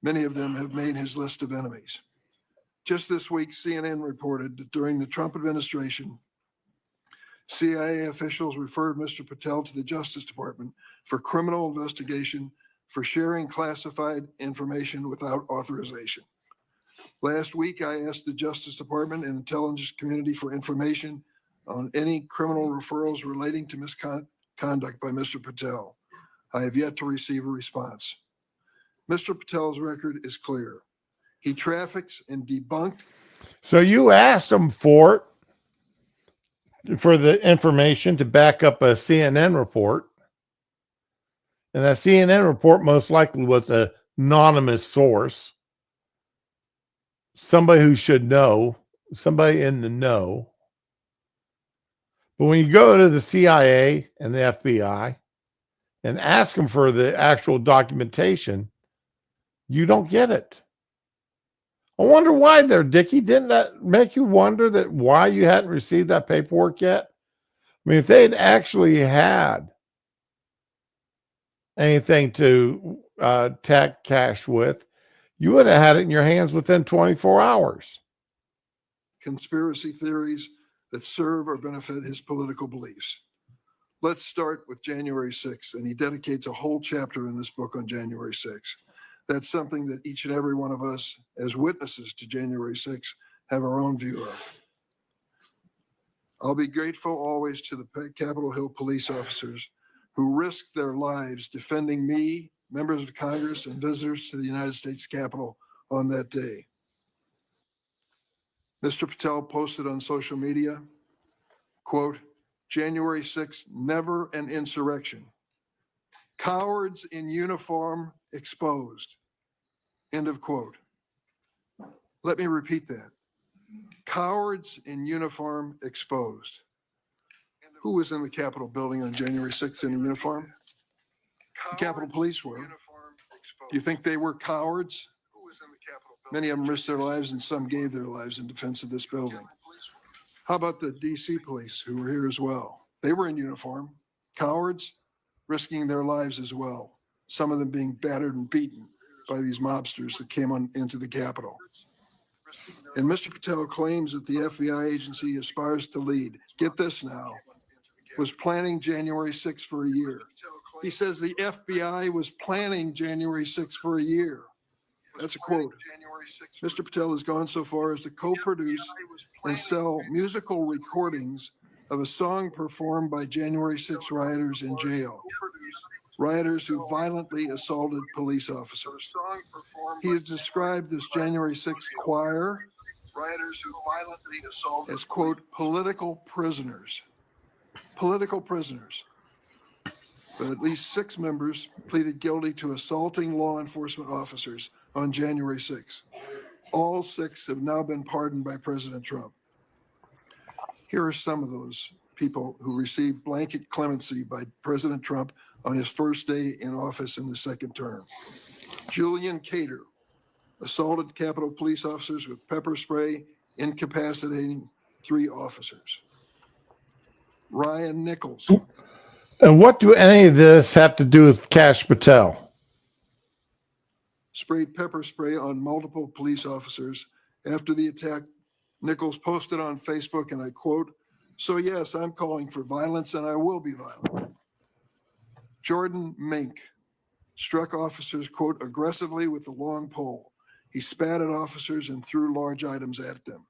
Many of them have made his list of enemies. Just this week, CNN reported that during the Trump administration, CIA officials referred Mr. Patel to the Justice Department for criminal investigation for sharing classified information without authorization. Last week, I asked the Justice Department and intelligence community for information on any criminal referrals relating to misconduct by Mr. Patel. I have yet to receive a response. Mr. Patel's record is clear. He traffics and debunked. So you asked him for the information to back up a CNN report. And that CNN report most likely was an anonymous source. Somebody who should know, somebody in the know. But when you go to the CIA and the FBI and ask them for the actual documentation, you don't get it. I wonder why there, Dickie. Didn't that make you wonder that why you hadn't received that paperwork yet? I mean, if they had actually had anything to attack Cash with, you would have had it in your hands within 24 hours. Conspiracy theories that serve or benefit his political beliefs. Let's start with January 6th, and he dedicates a whole chapter in this book on January 6th. That's something that each and every one of us, as witnesses to January 6th, have our own view of. I'll be grateful always to the Capitol Hill police officers who risked their lives defending me, members of Congress, and visitors to the United States Capitol on that day. Mr. Patel posted on social media, quote, January 6th, never an insurrection. Cowards in uniform exposed. End of quote. Let me repeat that. Cowards in uniform exposed. Who was in the Capitol building on January 6th in a uniform? The Capitol Police were. You think they were cowards? Many of them risked their lives and some gave their lives in defense of this building. How about the DC police who were here as well? They were in uniform. Cowards risking their lives as well. Some of them being battered and beaten by these mobsters that came into the Capitol. And Mr. Patel claims that the FBI agency aspires to lead. Get this now. Was planning January 6th for a year. He says the FBI was planning January 6th for a year. That's a quote. Mr. Patel has gone so far as to co-produce and sell musical recordings of a song performed by January 6 rioters in jail. Rioters who violently assaulted police officers. He has described this January 6 choir rioters who violently assaulted as, quote, political prisoners. Political prisoners. But at least 6 members pleaded guilty to assaulting law enforcement officers on January 6th. All 6 have now been pardoned by President Trump. Here are some of those people who received blanket clemency by President Trump on his first day in office in the second term. Julian Cater assaulted Capitol police officers with pepper spray, incapacitating 3 officers. Ryan Nichols. And what do any of this have to do with Kash Patel? Sprayed pepper spray on multiple police officers. After the attack, Nichols posted on Facebook, and I quote, "So yes, I'm calling for violence and I will be violent." Jordan Mink struck officers, quote, aggressively with a long pole. He spat at officers and threw large items at them.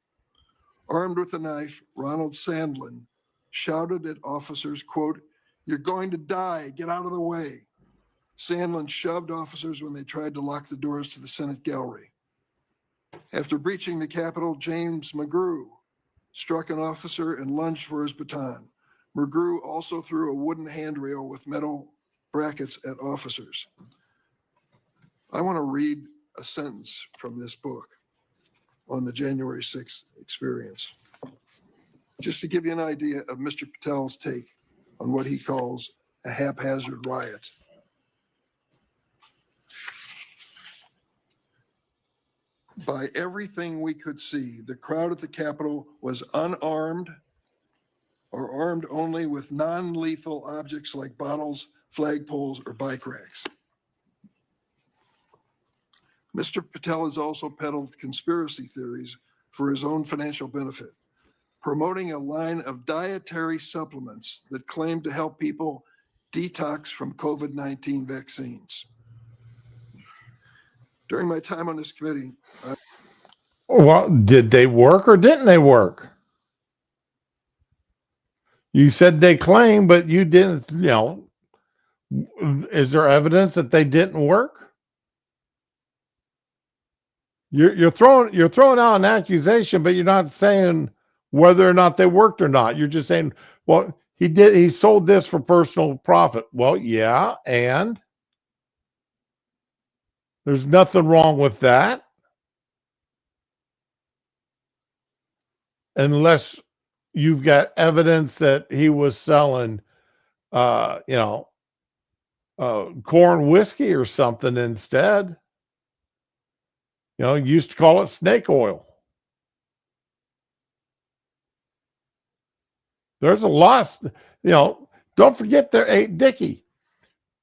Armed with a knife, Ronald Sandlin shouted at officers, quote, "You're going to die, get out of the way." Sandlin shoved officers when they tried to lock the doors to the Senate gallery. After breaching the Capitol, James McGrew struck an officer and lunged for his baton. McGrew also threw a wooden handrail with metal brackets at officers. I want to read a sentence from this book on the January 6th experience, just to give you an idea of Mr. Patel's take on what he calls a haphazard riot. By everything we could see, the crowd at the Capitol was unarmed or armed only with non-lethal objects like bottles, flagpoles, or bike racks. Mr. Patel has also peddled conspiracy theories for his own financial benefit, promoting a line of dietary supplements that claim to help people detox from COVID-19 vaccines. During my time on this committee, Well, did they work or didn't they work? You said they claim, but you didn't, is there evidence that they didn't work? You're throwing out an accusation, but you're not saying whether or not they worked or not. You're just saying, well, he sold this for personal profit. Well, yeah, and there's nothing wrong with that. Unless you've got evidence that he was selling corn whiskey or something instead. Used to call it snake oil. There's a lot, don't forget Dickie.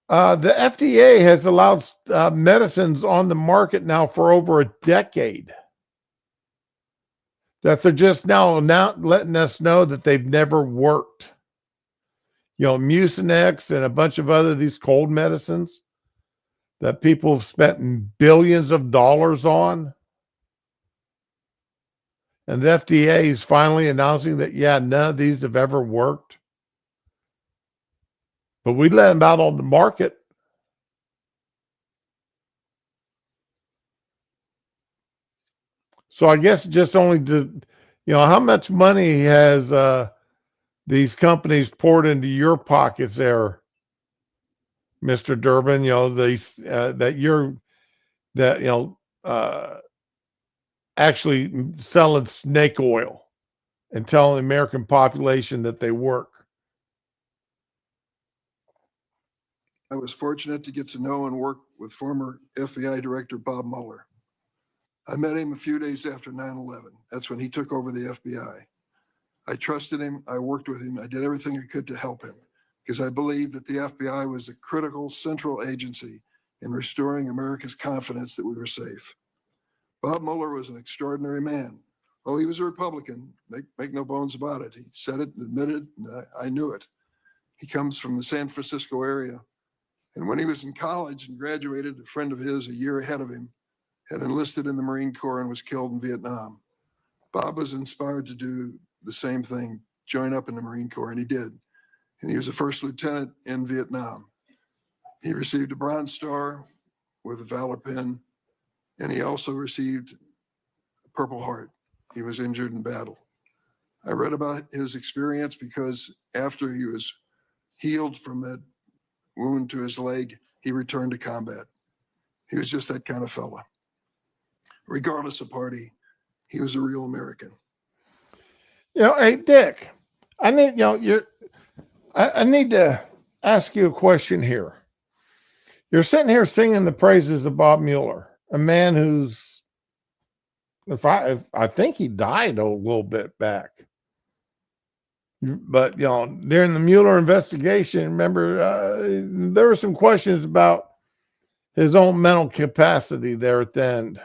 The FDA has allowed medicines on the market now for over a decade that they're just now letting us know that they've never worked. Mucinex and a bunch of these cold medicines that people have spent billions of dollars on. And the FDA is finally announcing that, none of these have ever worked. But we let them out on the market. So I guess just only how much money has these companies poured into your pockets there, Mr. Durbin? Actually selling snake oil and telling the American population that they work. I was fortunate to get to know and work with former FBI Director Bob Mueller. I met him a few days after 9/11. That's when he took over the FBI. I trusted him. I worked with him. I did everything I could to help him because I believed that the FBI was a critical central agency in restoring America's confidence that we were safe. Bob Mueller was an extraordinary man. Oh, he was a Republican. Make no bones about it. He said it and admitted, and I knew it. He comes from the San Francisco area. And when he was in college and graduated, a friend of his a year ahead of him had enlisted in the Marine Corps and was killed in Vietnam. Bob was inspired to do the same thing, join up in the Marine Corps, and he did. And he was a first lieutenant in Vietnam. He received a Bronze Star with a Valor Pin, and he also received a Purple Heart. he was injured in battle. I read about his experience because after he was healed from that wound to his leg, he returned to combat. He was just that kind of fella. Regardless of party, he was a real American. Hey Dick, I need I need to ask you a question here. You're sitting here singing the praises of Bob Mueller, a man who's, if I think he died a little bit back. But during the Mueller investigation, remember there were some questions about his own mental capacity there at the end.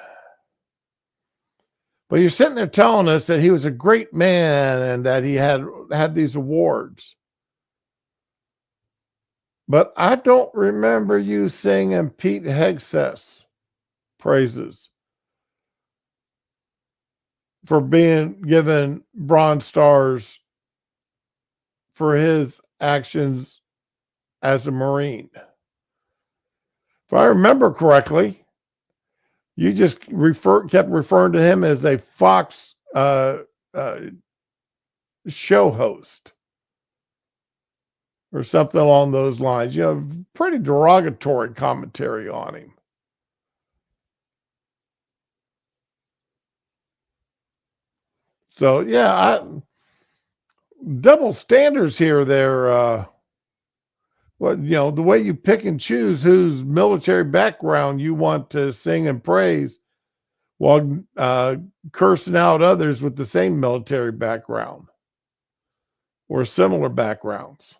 But you're sitting there telling us that he was a great man and that he had these awards. But I don't remember you singing Pete Hegseth's praises for being given Bronze Stars for his actions as a Marine. If I remember correctly, you just kept referring to him as a Fox show host or something along those lines. Pretty derogatory commentary on him. So double standards here. There, the way you pick and choose whose military background you want to sing and praise, while cursing out others with the same military background or similar backgrounds.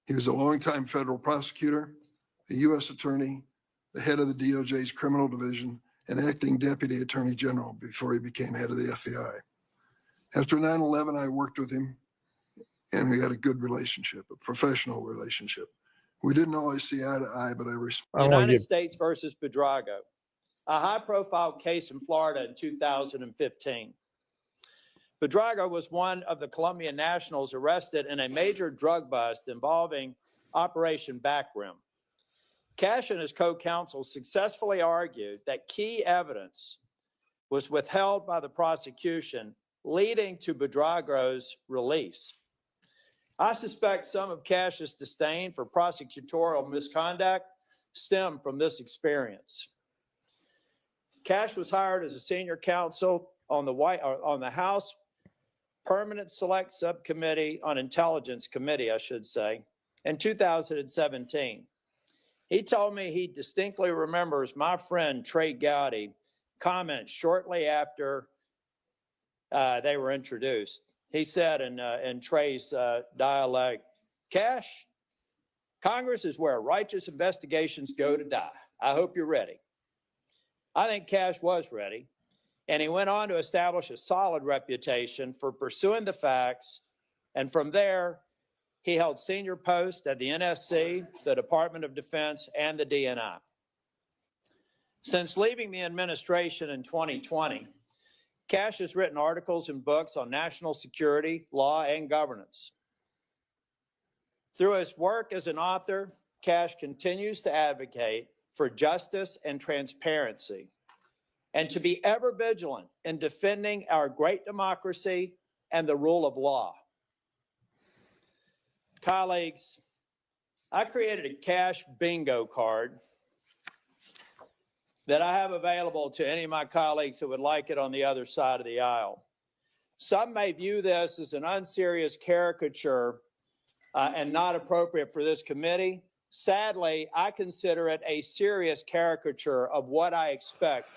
He was a longtime federal prosecutor, a U.S. attorney, the head of the DOJ's criminal division, and acting deputy attorney general before he became head of the FBI. After 9/11, I worked with him, and we had a good relationship, a professional relationship. We didn't always see eye to eye, but I respect. United States versus Bedrago, a high-profile case in Florida in 2015. Bedrago was one of the Colombian nationals arrested in a major drug bust involving Operation Backrim. Cash and his co-counsel successfully argued that key evidence was withheld by the prosecution, leading to Bedrago's release. I suspect some of Cash's disdain for prosecutorial misconduct stemmed from this experience. Cash was hired as a senior counsel on the House Permanent Select Subcommittee on Intelligence Committee, I should say, in 2017. He told me he distinctly remembers my friend Trey Gowdy comment shortly after they were introduced. He said in Trey's dialect, "Cash, Congress is where righteous investigations go to die. I hope you're ready." I think Cash was ready, and he went on to establish a solid reputation for pursuing the facts, and from there, he held senior posts at the NSC, the Department of Defense, and the DNI. Since leaving the administration in 2020, Cash has written articles and books on national security, law, and governance. Through his work as an author, Cash continues to advocate for justice and transparency, and to be ever vigilant in defending our great democracy and the rule of law. Colleagues, I created a Cash bingo card that I have available to any of my colleagues who would like it on the other side of the aisle. Some may view this as an unserious caricature and not appropriate for this committee. Sadly, I consider it a serious caricature of what I expect.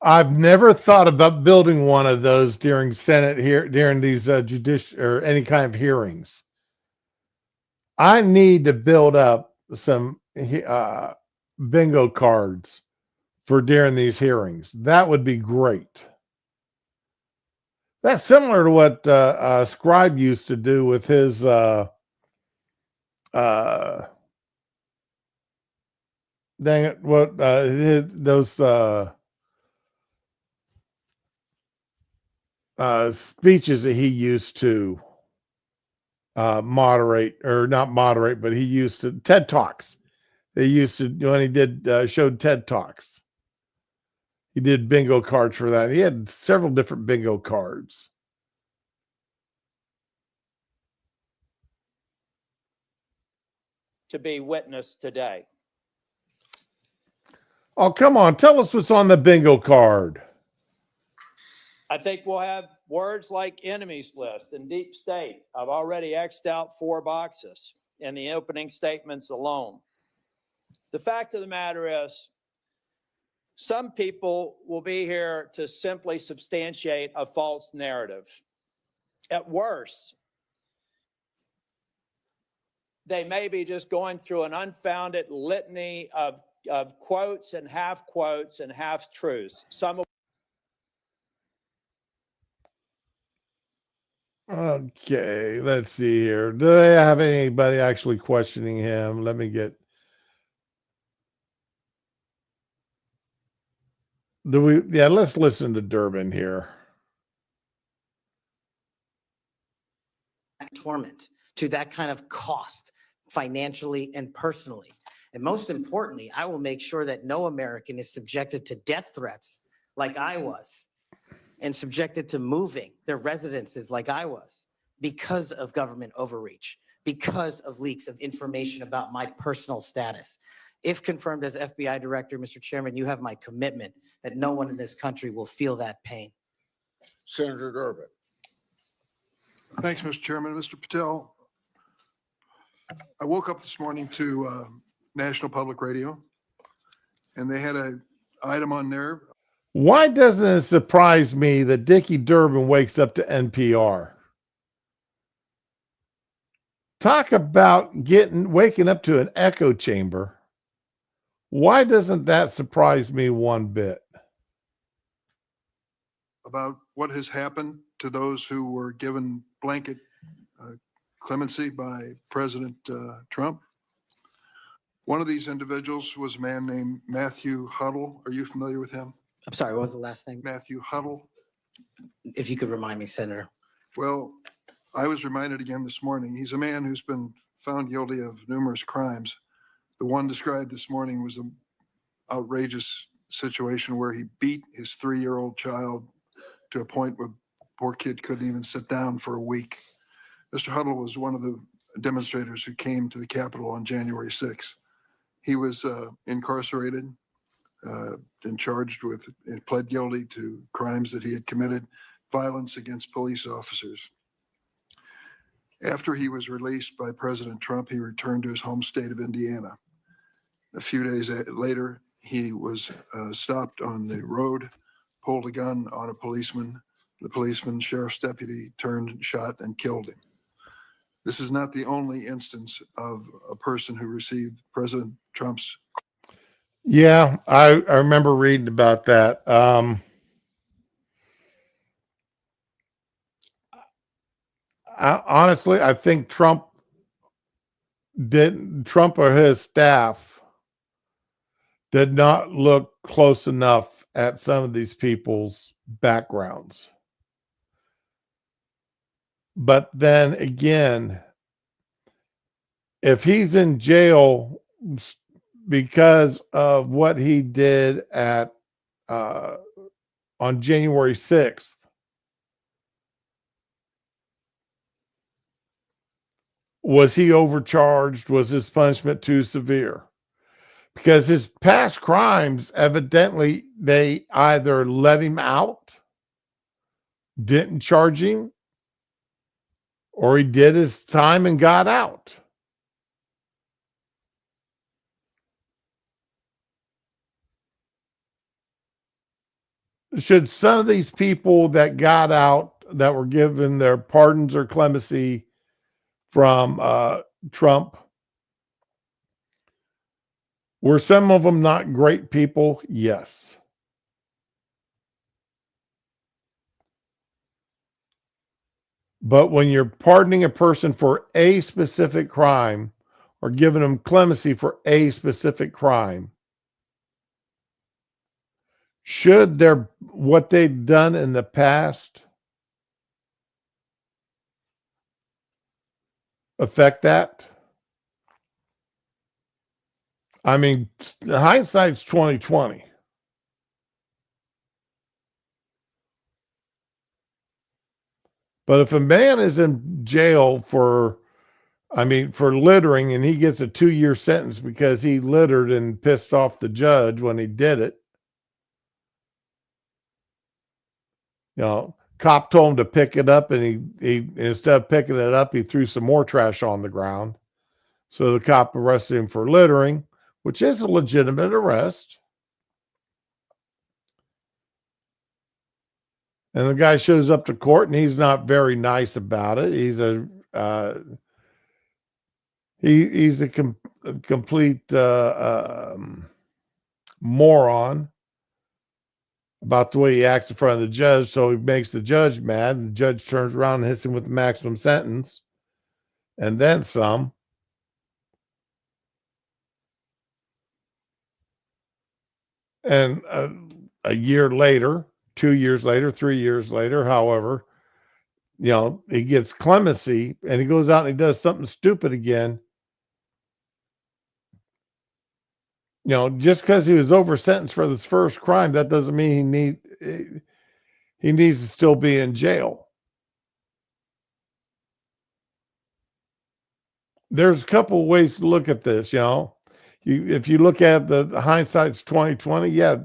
I've never thought about building one of those during during these judicial or any kind of hearings. I need to build up some bingo cards for during these hearings. That would be great. That's similar to what Scribe used to do with his dang it, what those speeches that he used to moderate, or not moderate, but he used to TED Talks. They used to when he did showed TED Talks. He did bingo cards for that. He had several different bingo cards. To be witnessed today. Oh, come on. Tell us what's on the bingo card. I think we'll have words like enemies list and deep state. I've already X'd out 4 boxes in the opening statements alone. The fact of the matter is, some people will be here to simply substantiate a false narrative. At worst, they may be just going through an unfounded litany of quotes and half truths. Some of Okay, let's see here. Do they have anybody actually questioning him? Let me get. Do we? Yeah, let's listen to Durbin here. Torment, to that kind of cost financially and personally. And most importantly, I will make sure that no American is subjected to death threats like I was, and subjected to moving their residences like I was, because of government overreach, because of leaks of information about my personal status. If confirmed as FBI director, Mr. Chairman, you have my commitment that no one in this country will feel that pain. Senator Durbin. Thanks, Mr. Chairman. Mr. Patel, I woke up this morning to National Public Radio, and they had an item on there. Why doesn't it surprise me that Dickie Durbin wakes up to NPR? Talk about waking up to an echo chamber. Why doesn't that surprise me one bit? About what has happened to those who were given blanket clemency by President Trump. One of these individuals was a man named Matthew Huddle. Are you familiar with him? I'm sorry, what was the last name? Matthew Huddle. If you could remind me, Senator. Well, I was reminded again this morning. He's a man who's been found guilty of numerous crimes. The one described this morning was an outrageous situation where he beat his 3-year-old child to a point where the poor kid couldn't even sit down for a week. Mr. Huddle was one of the demonstrators who came to the Capitol on January 6th. He was incarcerated and charged with, and pled guilty to crimes that he had committed, violence against police officers. After he was released by President Trump, he returned to his home state of Indiana. A few days later, he was stopped on the road, pulled a gun on a policeman. The policeman, sheriff's deputy, turned, shot, and killed him. This is not the only instance of a person who received President Trump's. Yeah, I remember reading about that. Honestly, I think Trump or his staff did not look close enough at some of these people's backgrounds. But then again, if he's in jail because of what he did at on January 6th, was he overcharged? Was his punishment too severe? Because his past crimes, evidently, they either let him out, didn't charge him, or he did his time and got out. Should some of these people that got out, that were given their pardons or clemency from Trump, were some of them not great people? Yes. But when you're pardoning a person for a specific crime or giving them clemency for a specific crime, should what they've done in the past affect that? I mean, hindsight's 2020. But if a man is in jail for, for littering and he gets a 2-year sentence because he littered and pissed off the judge when he did it, cop told him to pick it up and he instead of picking it up, he threw some more trash on the ground. So the cop arrested him for littering, which is a legitimate arrest. And the guy shows up to court and he's not very nice about it. He's a he's a complete moron about the way he acts in front of the judge. So he makes the judge mad, and the judge turns around and hits him with the maximum sentence, and then some. And a year later, 2 years later, 3 years later, however, he gets clemency and he goes out and he does something stupid again. Just because he was over sentenced for this first crime, that doesn't mean he needs to still be in jail. There's a couple of ways to look at this. If you look at the hindsight's 2020, yeah,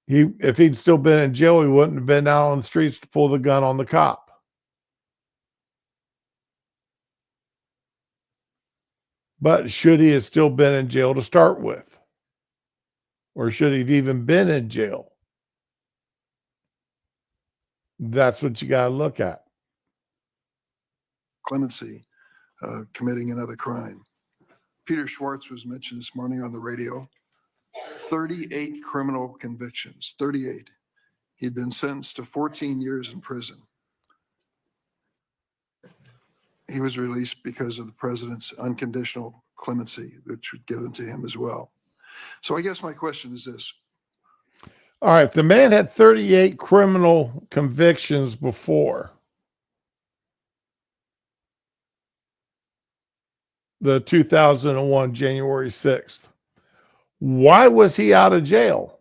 if he'd still been in jail, he wouldn't have been out on the streets to pull the gun on the cop. But should he have still been in jail to start with? Or should he have even been in jail? That's what you got to look at. Clemency, committing another crime. Peter Schwartz was mentioned this morning on the radio. 38 criminal convictions, 38. He'd been sentenced to 14 years in prison. He was released because of the president's unconditional clemency, which was given to him as well. So I guess my question is this. All right, the man had 38 criminal convictions before the 2001 January 6th. Why was he out of jail?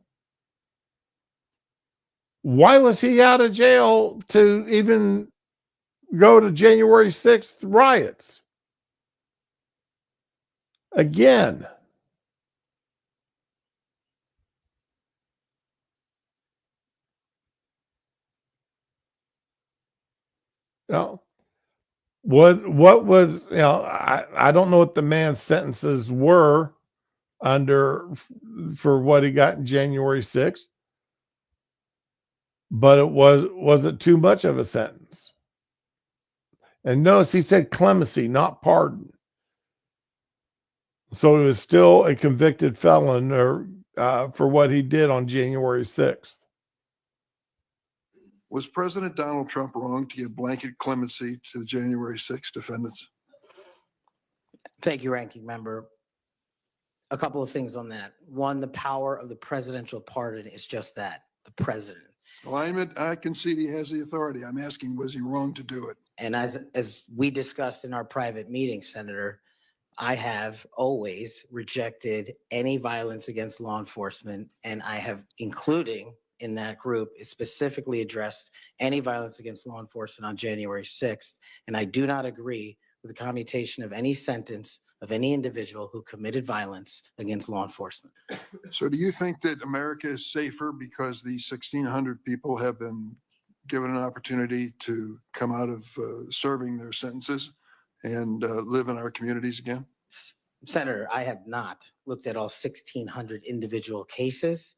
Why was he out of jail to even go to January 6th riots? Again. What was, I don't know what the man's sentences were for what he got in January 6th, but was it too much of a sentence? And notice he said clemency, not pardon. So he was still a convicted felon for what he did on January 6th. Was President Donald Trump wrong to give blanket clemency to the January 6 defendants? Thank you, Ranking Member. A couple of things on that. One, the power of the presidential pardon is just that, the president. Well, I concede he has the authority. I'm asking, was he wrong to do it? And as we discussed in our private meeting, Senator, I have always rejected any violence against law enforcement, and I have, including in that group, is specifically addressed any violence against law enforcement on January 6th. And I do not agree with the commutation of any sentence of any individual who committed violence against law enforcement. So do you think that America is safer because these 1,600 people have been given an opportunity to come out of serving their sentences and live in our communities again? Senator, I have not looked at all 1,600 individual cases.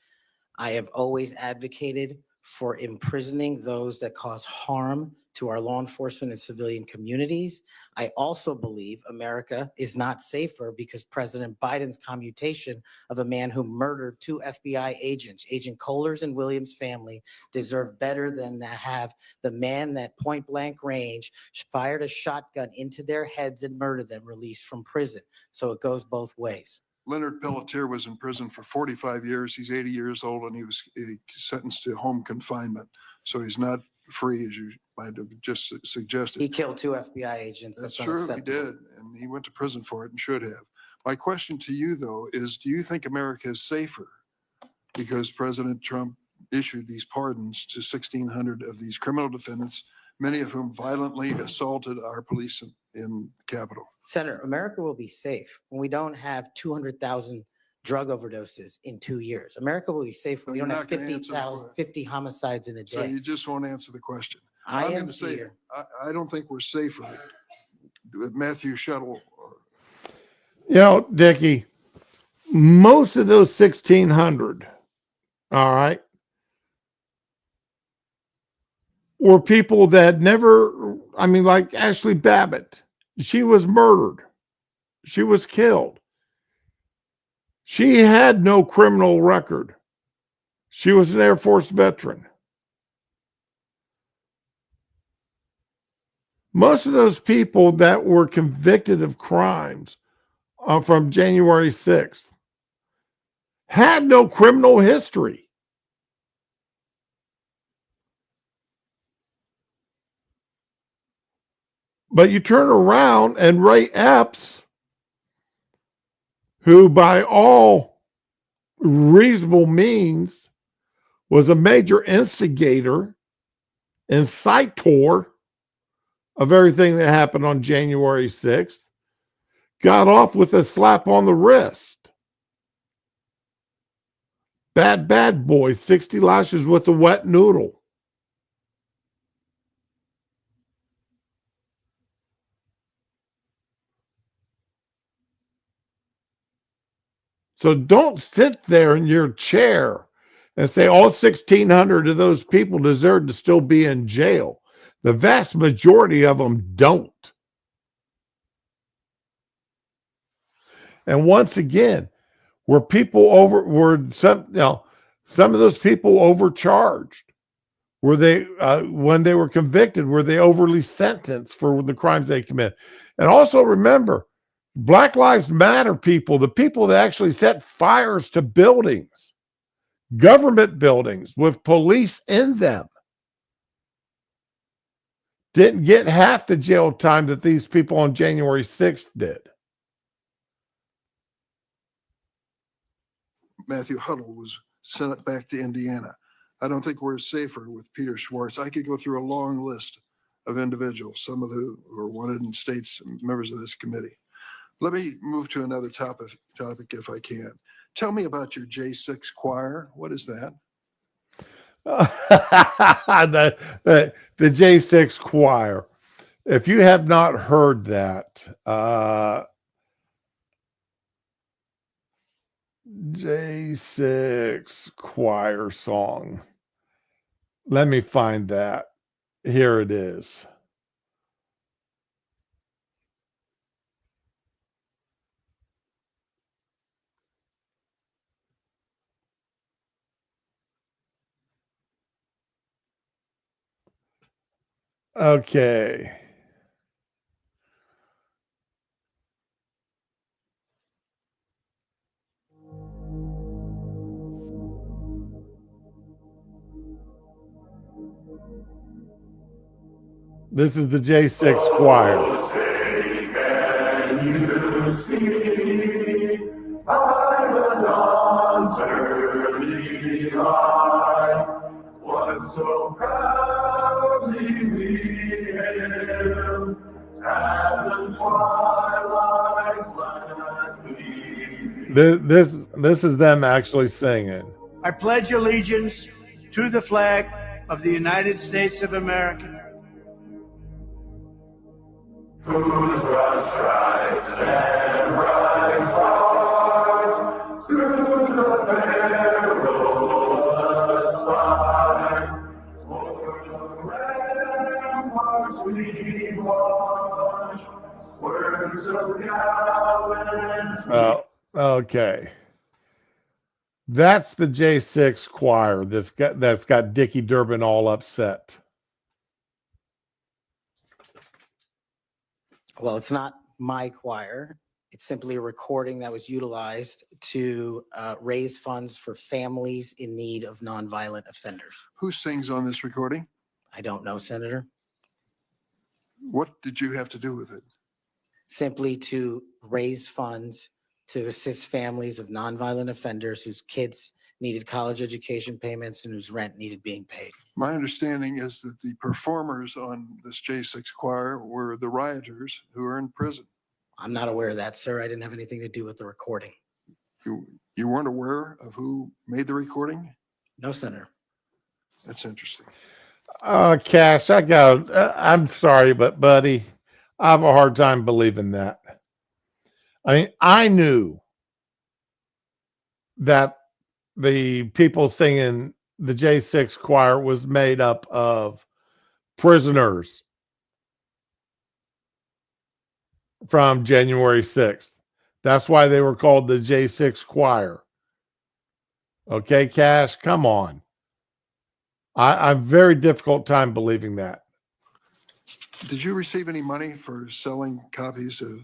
I have always advocated for imprisoning those that cause harm to our law enforcement and civilian communities. I also believe America is not safer because President Biden's commutation of a man who murdered 2 FBI agents, Agent Kohler's and Williams' family, deserve better than to have the man that point blank range fired a shotgun into their heads and murdered them released from prison. So it goes both ways. Leonard Pelletier was in prison for 45 years. He's 80 years old and he was sentenced to home confinement. So he's not free, as you might have just suggested. He killed 2 FBI agents. That's true, he did. And he went to prison for it and should have. My question to you, though, is do you think America is safer because President Trump issued these pardons to 1,600 of these criminal defendants many of whom violently assaulted our police in the Capitol. Senator, America will be safe when we don't have 200,000 drug overdoses in 2 years. America will be safe when we You're don't have not gonna answer the 50,000, 50 homicides in a So day. you just won't answer the question. I I'm am going to say, here. I don't think we're safer with Matthew Shuttle. You know, Dickie, most of those 1,600, all right, were people that never, I mean, like Ashley Babbitt, she was murdered. She was killed. She had no criminal record. She was an Air Force veteran. Most of those people that were convicted of crimes from January 6th had no criminal history. But you turn around and Ray Epps, who by all reasonable means was a major instigator, incitor of everything that happened on January 6th, got off with a slap on the wrist. Bad boy, 60 lashes with a wet noodle. So don't sit there in your chair and say all 1,600 of those people deserve to still be in jail. The vast majority of them don't. And once again, were some of those people overcharged? Were they, when they were convicted, were they overly sentenced for the crimes they commit? And also remember, Black Lives Matter people, the people that actually set fires to buildings, government buildings with police in them, didn't get half the jail time that these people on January 6th did. Matthew Huddle was sent back to Indiana. I don't think we're safer with Peter Schwartz. I could go through a long list of individuals, some of who are wanted in states, members of this committee. Let me move to another topic if I can. Tell me about your J6 choir. What is that? The J6 choir. If you have not heard that, J6 choir song. Let me find that. Here it is. Okay. This is the J6 choir. This is them actually singing. I pledge allegiance to the flag of the United States of America. Okay. That's the J6 choir that's got Dickie Durbin all upset. Well, it's not my choir. It's simply a recording that was utilized to raise funds for families in need of nonviolent offenders. Who sings on this recording? I don't know, Senator. What did you have to do with it? Simply to raise funds to assist families of nonviolent offenders whose kids needed college education payments and whose rent needed being paid. My understanding is that the performers on this J6 choir were the rioters who are in prison. I'm not aware of that, sir. I didn't have anything to do with the recording. You weren't aware of who made the recording? No, Senator. That's interesting. Cash, I'm sorry, but buddy, I have a hard time believing that. I mean, I knew that the people singing the J6 choir was made up of prisoners from January 6th. That's why they were called the J6 choir. Okay, Cash, come on. I'm very difficult time believing that. Did you receive any money for selling copies of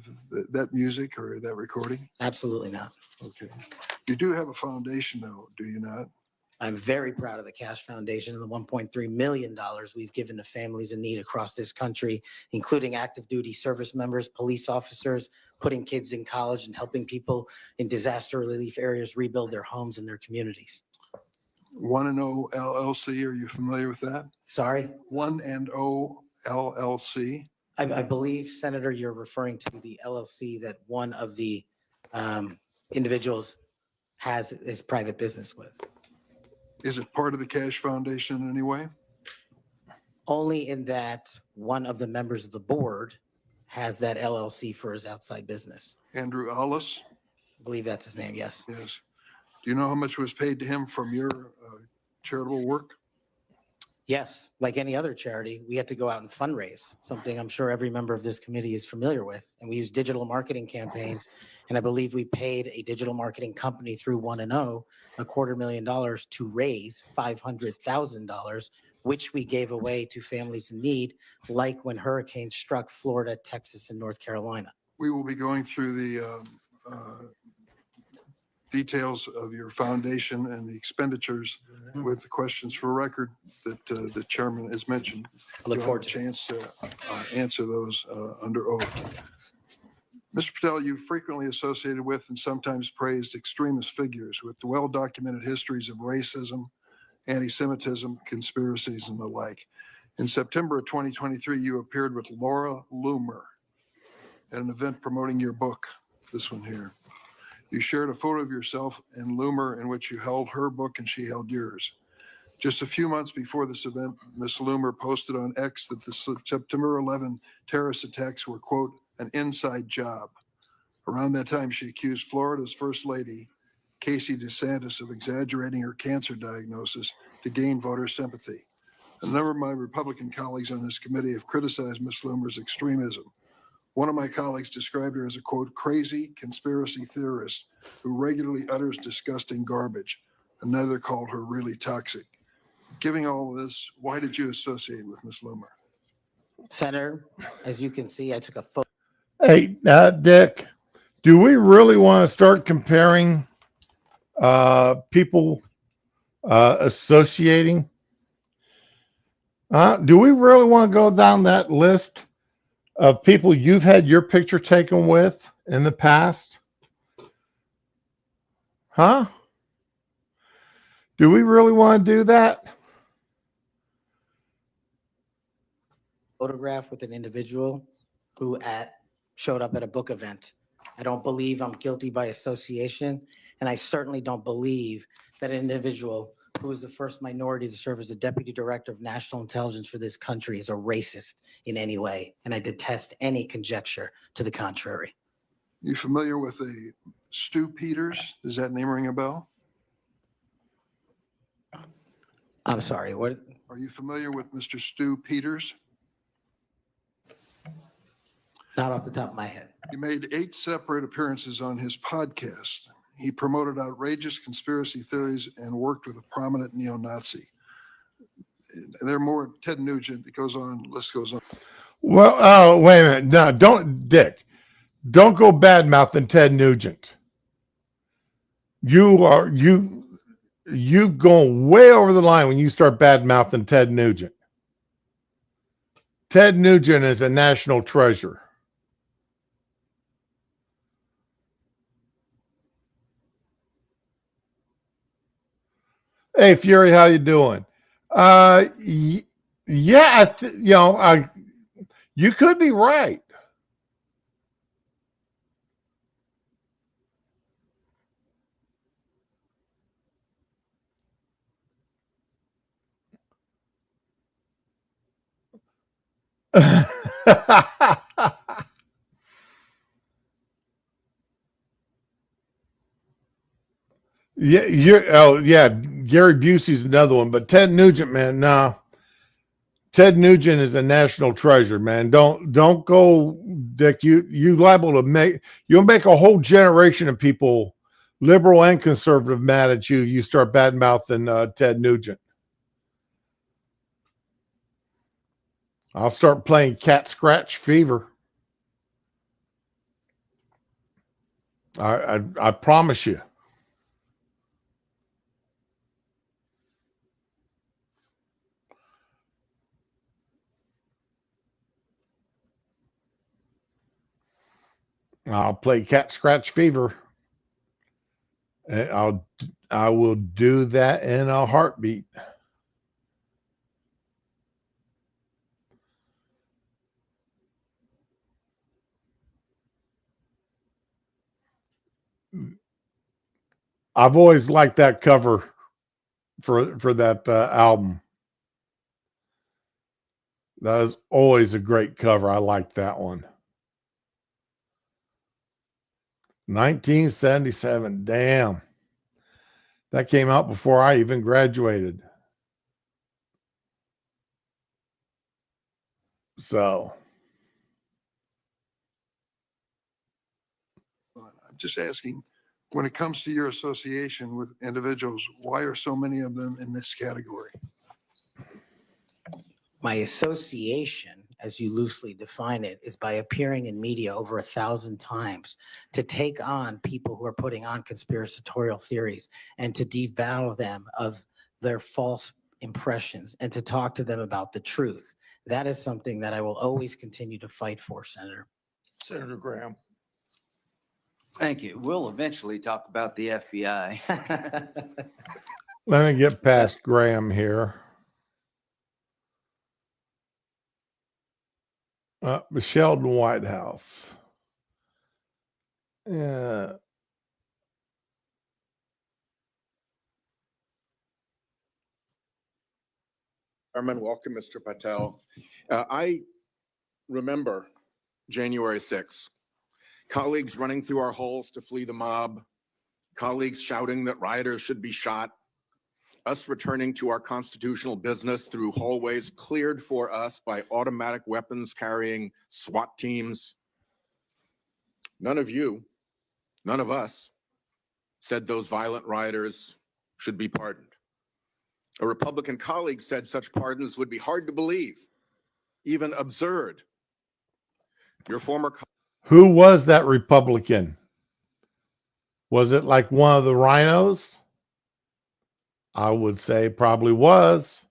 that music or that recording? Absolutely not. Okay. You do have a foundation though, do you not? I'm very proud of the Cash Foundation and the $1.3 million we've given to families in need across this country, including active duty service members, police officers, putting kids in college and helping people in disaster relief areas rebuild their homes and their communities. 1&0 LLC, are you familiar with that? Sorry, 1&0 LLC. I believe, Senator, you're referring to the LLC that one of the individuals has his private business with. Is it part of the Cash Foundation in any way? Only in that one of the members of the board has that LLC for his outside business. Andrew Ellis? I believe that's his name, yes. Yes. Do you know how much was paid to him from your charitable work? Yes, like any other charity, we had to go out and fundraise, something I'm sure every member of this committee is familiar with. And we use digital marketing campaigns. And I believe we paid a digital marketing company through 1&0 $250,000 to raise $500,000, which we gave away to families in need, like when hurricanes struck Florida, Texas, and North Carolina. We will be going through the details of your foundation and the expenditures with the questions for record that the chairman has mentioned. I look You'll forward have a to it. chance to answer those under oath. Mr. Patel, you frequently associated with and sometimes praised extremist figures with well-documented histories of racism, anti-Semitism, conspiracies, and the like. In September of 2023, you appeared with Laura Loomer at an event promoting your book, this one here. You shared a photo of yourself and Loomer in which you held her book and she held yours. Just a few months before this event, Ms. Loomer posted on X that the September 11 terrorist attacks were, quote, an inside job. Around that time, she accused Florida's First Lady, Casey DeSantis, of exaggerating her cancer diagnosis to gain voter sympathy. A number of my Republican colleagues on this committee have criticized Ms. Loomer's extremism. One of my colleagues described her as a, quote, crazy conspiracy theorist who regularly utters disgusting garbage. Another called her really toxic. Given all of this, why did you associate with Ms. Loomer? Senator, as you can see, I took a photo. Hey, Dick, do we really want to start comparing people associating? Do we really want to go down that list of people you've had your picture taken with in the past? Huh? Do we really want to do that? Photograph with an individual who showed up at a book event. I don't believe I'm guilty by association, and I certainly don't believe that an individual who was the first minority to serve as the deputy director of national intelligence for this country is a racist in any way, and I detest any conjecture to the contrary. You familiar with a Stu Peters? Does that name ring a bell? I'm sorry, what? Are you familiar with Mr. Stu Peters? Not off the top of my head. He made 8 separate appearances on his podcast. He promoted outrageous conspiracy theories and worked with a prominent neo-Nazi. There are more. Ted Nugent, it goes on, list goes on. Well, oh, wait a minute. No, don't, Dick. Don't go bad mouthing Ted Nugent. You've gone way over the line when you start bad mouthing Ted Nugent. Ted Nugent is a national treasure. Hey, Fury, how you doing? Yeah, you could be right. Yeah, Gary Busey's another one, but Ted Nugent, man, nah. Ted Nugent is a national treasure, man. Don't go, Dick. You liable to you'll make a whole generation of people, liberal and conservative, mad at you. You start bad mouthing Ted Nugent. I'll start playing Cat Scratch Fever. I promise you. I'll play Cat Scratch Fever. And I will do that in a heartbeat. I've always liked that cover for that album. That is always a great cover. I like that one. 1977. Damn. That came out before I even graduated. So, I'm just asking, when it comes to your association with individuals, why are so many of them in this category? My association, as you loosely define it, is by appearing in media over 1,000 times to take on people who are putting on conspiratorial theories and to devour them of their false impressions and to talk to them about the truth. That is something that I will always continue to fight for, Senator. Senator Graham. Thank you. We'll eventually talk about the FBI. let me get past Graham here. The Sheldon White House. Yeah. Chairman, welcome, Mr. Patel. I remember January 6th, colleagues running through our halls to flee the mob, colleagues shouting that rioters should be shot, us returning to our constitutional business through hallways cleared for us by automatic weapons carrying SWAT teams. None of you, none of us said those violent rioters should be pardoned. A Republican colleague said such pardons would be hard to believe, even absurd. Your former Who was that Republican? Was it like one of the rhinos? I would say probably was.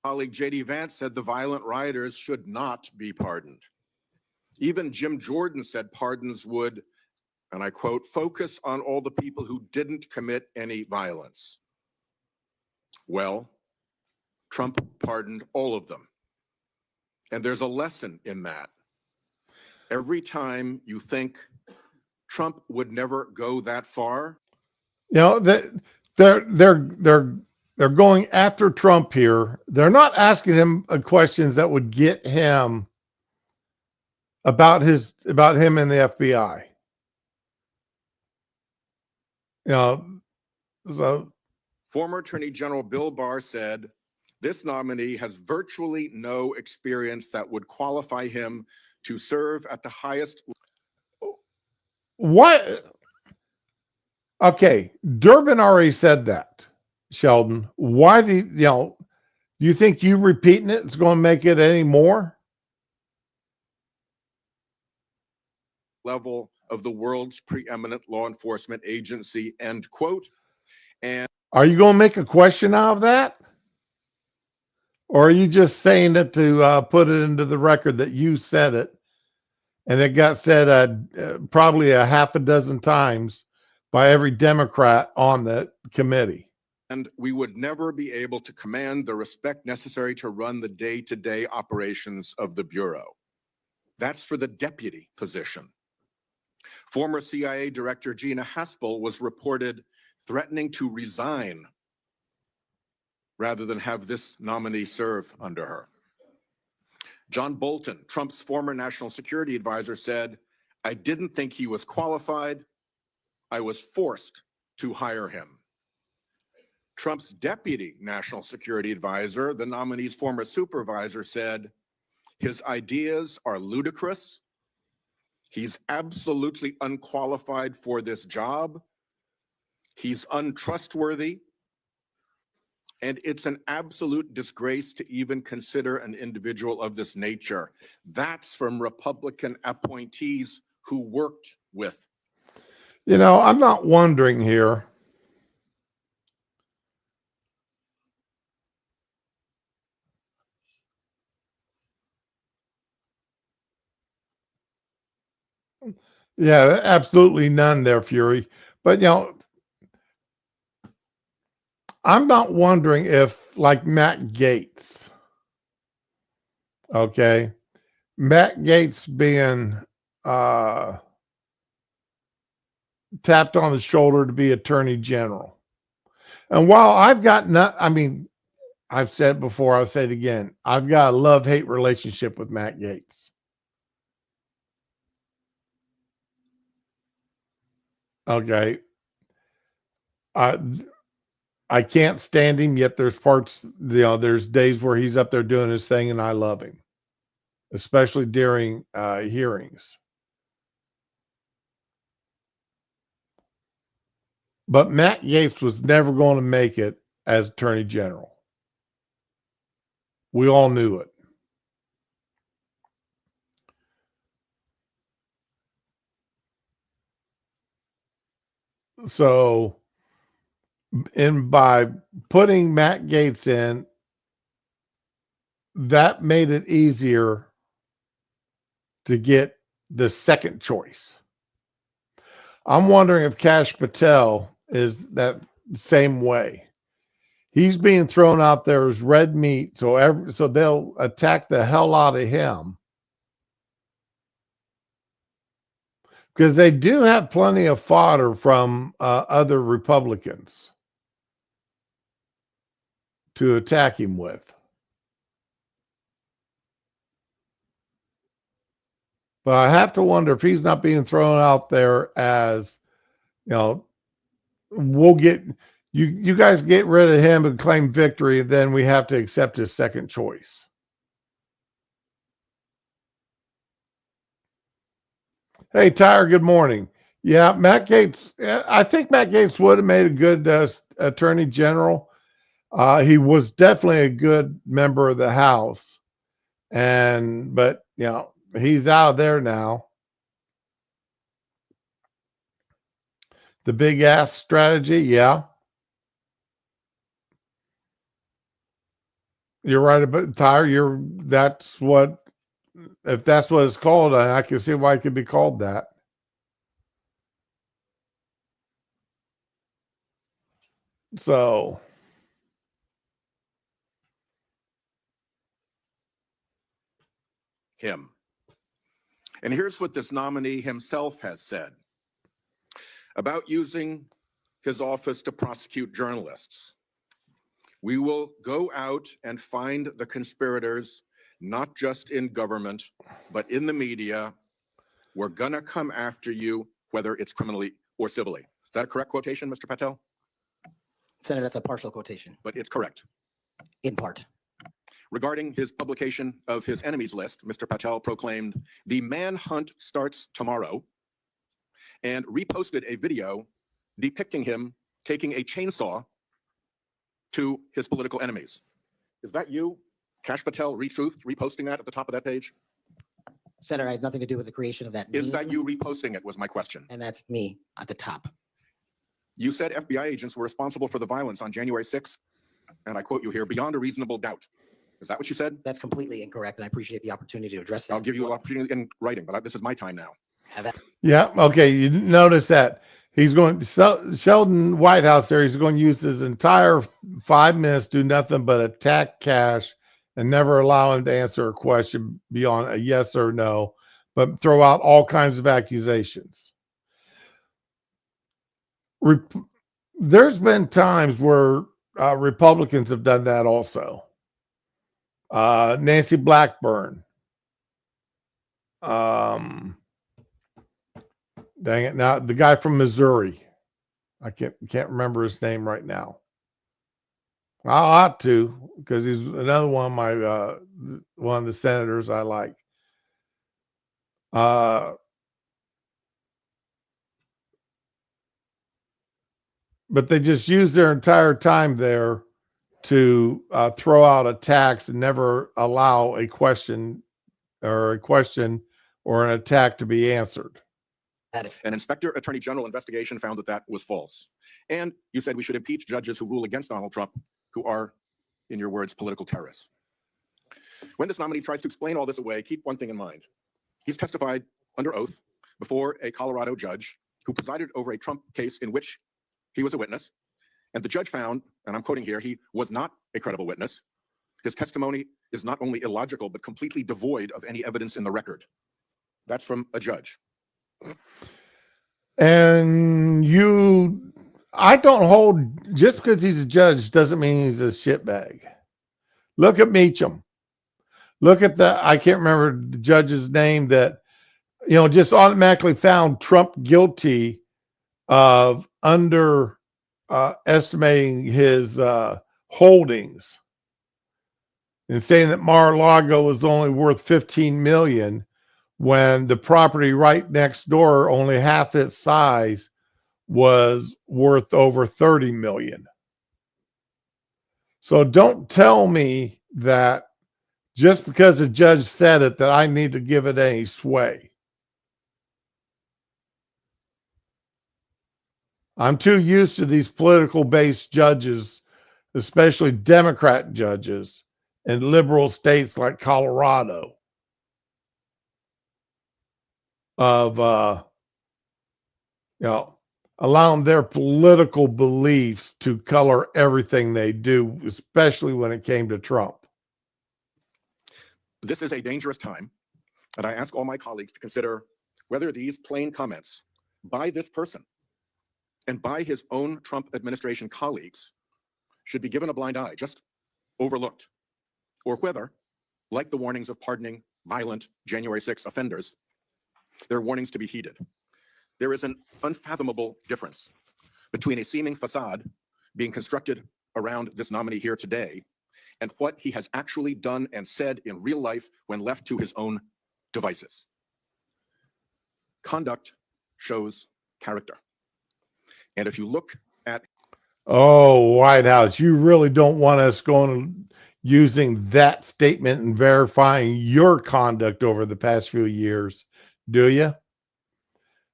colleague J.D. Vance said the violent rioters should not be pardoned. Even Jim Jordan said pardons would, and I quote, focus on all the people who didn't commit any violence. Well, Trump pardoned all of them. And there's a lesson in that. Every time you think Trump would never go that far, You know, they're going after Trump here. They're not asking him questions that would get him about him and the FBI. You know, so former Attorney General Bill Barr said, this nominee has virtually no experience that would qualify him to serve at the highest. what? Okay, Durbin already said that, Sheldon. Why do you think you repeating it is going to make it any more? Level of the world's preeminent law enforcement agency, end quote. And Are you going to make a question out of that? Or are you just saying it to put it into the record that you said it? And it got said probably a half a dozen times by every Democrat on the committee. and we would never be able to command the respect necessary to run the day-to-day operations of the Bureau. That's for the deputy position. Former CIA Director Gina Haspel was reported threatening to resign rather than have this nominee serve under her. John Bolton, Trump's former national security advisor, said, "I didn't think he was qualified. I was forced to hire him." Trump's deputy national security advisor, the nominee's former supervisor, said, "His ideas are ludicrous. He's absolutely unqualified for this job. He's untrustworthy. And it's an absolute disgrace to even consider an individual of this nature." That's from Republican appointees who worked with. You know, I'm not wondering here. Yeah, absolutely none there, Fury. But, you know, I'm not wondering if, like Matt Gaetz, okay, Matt Gaetz being tapped on the shoulder to be Attorney General. And while I've got not, I mean, I've said it before, I'll say it again. I've got a love-hate relationship with Matt Gaetz. Okay. I I can't stand him, yet there's parts, you know, there's days where he's up there doing his thing and I love him, especially during hearings. But Matt Gaetz was never going to make it as Attorney General. We all knew it. So, and by putting Matt Gaetz in, that made it easier to get the second choice. I'm wondering if Kash Patel is that same way. He's being thrown out there as red meat, so they'll attack the hell out of him. Because they do have plenty of fodder from other Republicans to attack him with. But I have to wonder if he's not being thrown out there as, you know, we'll get you guys get rid of him and claim victory, then we have to accept his second choice. Hey, Tyre, good morning. Yeah, Matt Gaetz, I think Matt Gaetz would have made a good attorney general. He was definitely a good member of the House. But, you know, he's out there now. The big ass strategy, yeah. You're right about Tyre. If that's what it's called, I can see why it could be called that. So Him. And here's what this nominee himself has said about using his office to prosecute journalists. "We will go out and find the conspirators, not just in government, but in the media. We're gonna come after you, whether it's criminally or civilly." Is that a correct quotation, Mr. Patel? Senator, that's a partial quotation, But it's correct. in part. Regarding his publication of his enemies list, Mr. Patel proclaimed, "The manhunt starts tomorrow," and reposted a video depicting him taking a chainsaw to his political enemies. Is that you, Kash Patel, reposting that at the top of that page? Senator, I have nothing to do with the creation of that. Is that meme, you reposting it, was my question. And that's me at the top. You said FBI agents were responsible for the violence on January 6th, and I quote you here, "beyond a reasonable doubt." Is that what you said? That's completely incorrect, and I appreciate the opportunity to address that. I'll give you an opportunity in writing, but this is my time now. Have that. yeah, okay. You notice that He's going to Sheldon Whitehouse there. He's going to use his entire 5 minutes, do nothing but attack Cash and never allow him to answer a question beyond a yes or no, but throw out all kinds of accusations. There's been times where Republicans have done that also. Nancy Blackburn. Dang it. Now, the guy from Missouri. I can't remember his name right now. I ought to, because he's another one of my one of the senators I like. But they just use their entire time there to throw out attacks and never allow a question or an attack to be answered. An inspector attorney general investigation found that that was false. And you said we should impeach judges who rule against Donald Trump, who are, in your words, political terrorists. When this nominee tries to explain all this away, keep one thing in mind. He's testified under oath before a Colorado judge who presided over a Trump case in which he was a witness. And the judge found, and I'm quoting here, he was not a credible witness. His testimony is not only illogical, but completely devoid of any evidence in the record. That's from a judge. And I don't hold, just because he's a judge doesn't mean he's a shitbag. Look at Meacham. Look at I can't remember the judge's name that, just automatically found Trump guilty of estimating his holdings and saying that Mar-a-Lago was only worth $15 million when the property right next door, only half its size, was worth over $30 million. So don't tell me that just because a judge said it that I need to give it any sway. I'm too used to these political-based judges, especially Democrat judges in liberal states like Colorado, of allowing their political beliefs to color everything they do, especially when it came to Trump. This is a dangerous time, and I ask all my colleagues to consider whether these plain comments by this person and by his own Trump administration colleagues should be given a blind eye, just overlooked, or whether, like the warnings of pardoning violent January 6 offenders, they're warnings to be heeded. There is an unfathomable difference between a seeming facade being constructed around this nominee here today and what he has actually done and said in real life when left to his own devices. Conduct shows character. And if you look at... Oh, White House, you really don't want us using that statement and verifying your conduct over the past few years, do you?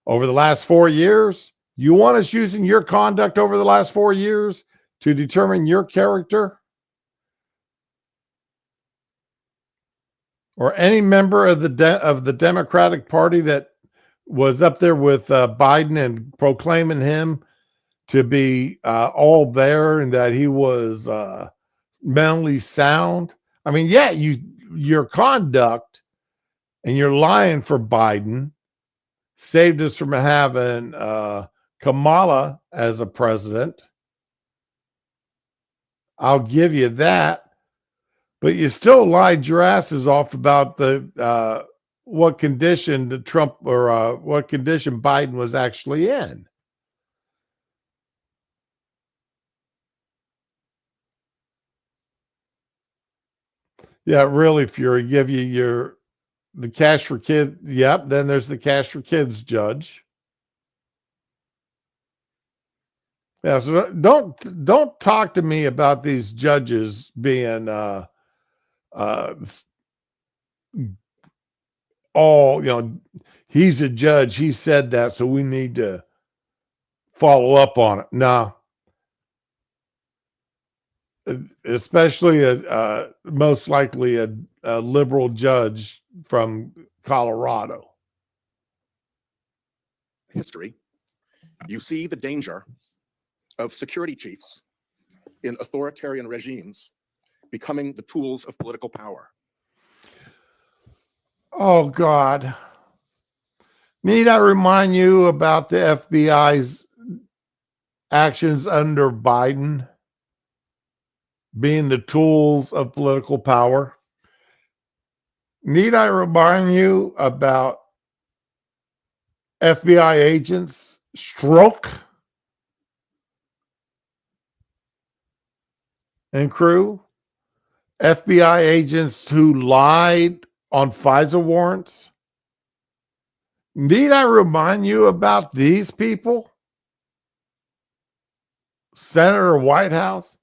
Over the last 4 years? You want us using your conduct over the last 4 years to determine your character? Or any member of the Democratic Party that was up there with Biden and proclaiming him to be all there and that he was mentally sound? I mean, yeah, your conduct and your lying for Biden saved us from having Kamala as a president. I'll give you that. But you still lied your asses off about what condition what condition Biden was actually in. Yeah, really, Fury. Give you the cash for kids. Yep. Then there's the cash for kids judge. Yeah. So don't talk to me about these judges being he's a judge. He said that, so we need to follow up on it. No. Especially most likely a liberal judge from Colorado. History, You see the danger of security chiefs in authoritarian regimes becoming the tools of political power. Oh, God. Need I remind you about the FBI's actions under Biden being the tools of political power? Need I remind you about FBI agents' Stroke and crew? FBI agents who lied on FISA warrants? Need I remind you about these people? Senator Whitehouse?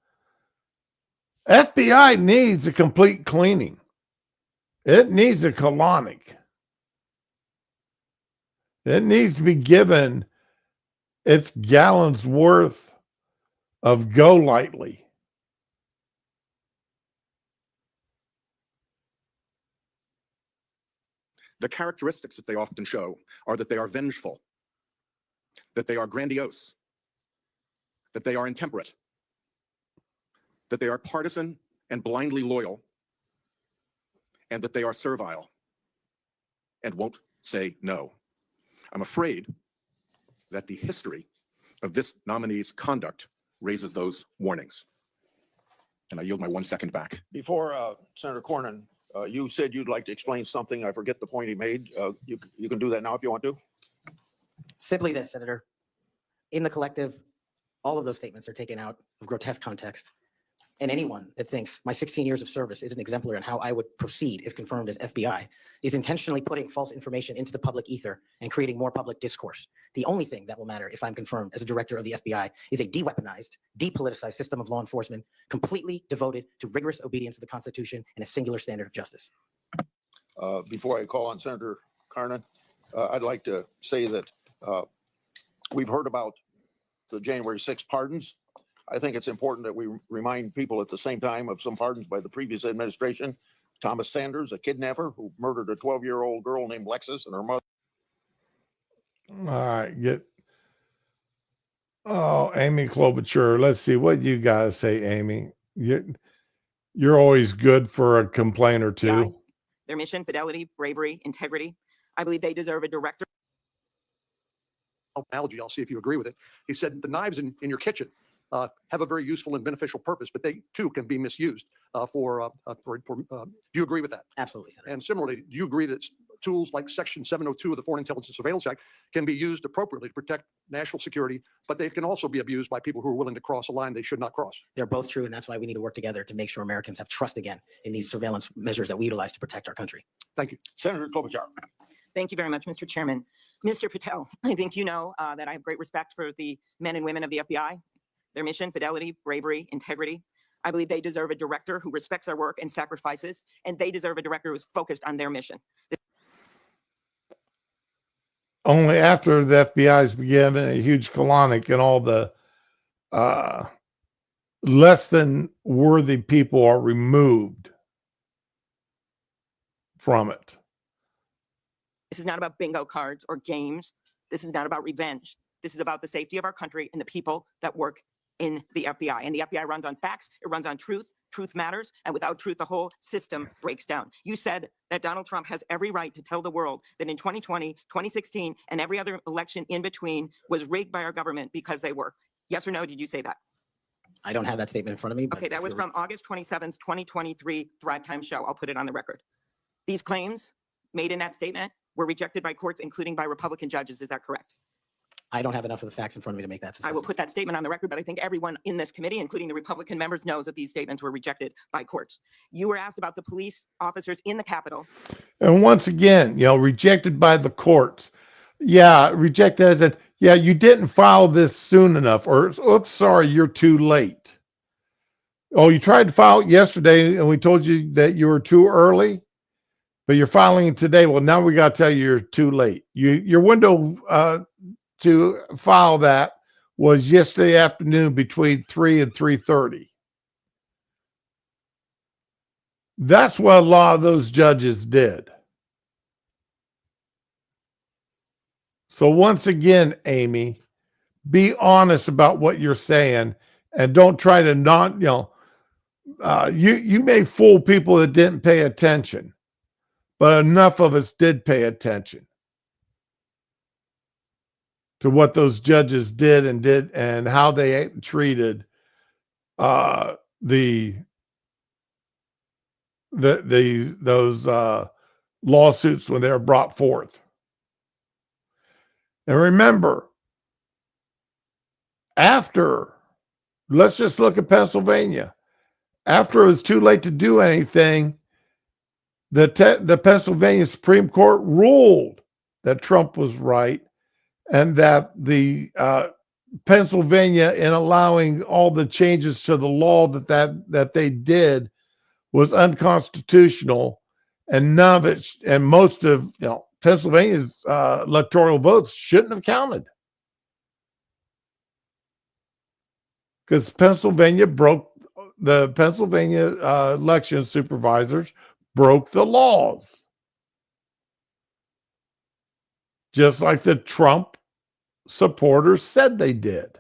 FBI needs a complete cleaning. It needs a colonic. It needs to be given its gallons worth of go lightly. The characteristics that they often show are that they are vengeful, that they are grandiose, that they are intemperate, that they are partisan and blindly loyal, and that they are servile and won't say no. I'm afraid that the history of this nominee's conduct raises those warnings. And I yield my 1 second back. Before Senator Cornyn, you said you'd like to explain something. I forget the point he made. You can do that now if you want to. Simply this, Senator. In the collective, all of those statements are taken out of grotesque context. And anyone that thinks my 16 years of service is an exemplar in how I would proceed if confirmed as FBI is intentionally putting false information into the public ether and creating more public discourse. The only thing that will matter if I'm confirmed as a director of the FBI is a de-weaponized, depoliticized system of law enforcement completely devoted to rigorous obedience of the Constitution and a singular standard of justice. Before I call on Senator Cornyn, I'd like to say that we've heard about the January 6th pardons. I think it's important that we remind people at the same time of some pardons by the previous administration. Thomas Sanders, a kidnapper who murdered a 12-year-old girl named Lexus and her mother. All right, Amy Klobuchar. Let's see what you guys say, Amy. You're always good for a complaint or two. Their mission, fidelity, bravery, integrity. I believe they deserve a director. Analogy, I'll see if you agree with it. He said the knives in your kitchen have a very useful and beneficial purpose, but they too can be misused do you agree with that? Absolutely, Senator. And similarly, do you agree that tools like Section 702 of the Foreign Intelligence and Surveillance Act can be used appropriately to protect national security, but they can also be abused by people who are willing to cross a line they should not cross? They're both true, and that's why we need to work together to make sure Americans have trust again in these surveillance measures that we utilize to protect our country. Thank you. Senator Klobuchar. Thank you very much, Mr. Chairman. Mr. Patel, I think you know that I have great respect for the men and women of the FBI, their mission, fidelity, bravery, integrity. I believe they deserve a director who respects their work and sacrifices, and they deserve a director who's focused on their mission. Only after the FBI's been given a huge colonic and all the less than worthy people are removed from it. This is not about bingo cards or games. This is not about revenge. This is about the safety of our country and the people that work in the FBI. And the FBI runs on facts. It runs on truth. Truth matters. And without truth, the whole system breaks down. You said that Donald Trump has every right to tell the world that in 2020, 2016, and every other election in between was rigged by our government because they were. Yes or no? Did you say that? I don't have that statement in front of me. But okay, that was from August 27th, 2023 Thrive Time show. I'll put it on the record. These claims made in that statement were rejected by courts, including by Republican judges. Is that correct? I don't have enough of the facts in front of me to make that assessment. I will put that statement on the record, but I think everyone in this committee, including the Republican members, knows that these statements were rejected by courts. You were asked about the police officers in the Capitol. And once again, rejected by the courts. Yeah, rejected as you didn't file this soon enough, or oops, sorry, you're too late. Oh, you tried to file it yesterday and we told you that you were too early, but you're filing it today. Well, now we got to tell you you're too late. Your window to file that was yesterday afternoon between 3 and 3:30. That's what a lot of those judges did. So once again, Amy, Be honest about what you're saying, and don't try to not, you may fool people that didn't pay attention, but enough of us did pay attention to what those judges did and how they treated the those lawsuits when they were brought forth. And remember, after, let's just look at Pennsylvania. After it was too late to do anything, the Pennsylvania Supreme Court ruled that Trump was right, and that the Pennsylvania, in allowing all the changes to the law that they did, was unconstitutional, and none of it, and most of Pennsylvania's electoral votes shouldn't have counted, because the Pennsylvania election supervisors broke the laws, just like the Trump supporters said they did.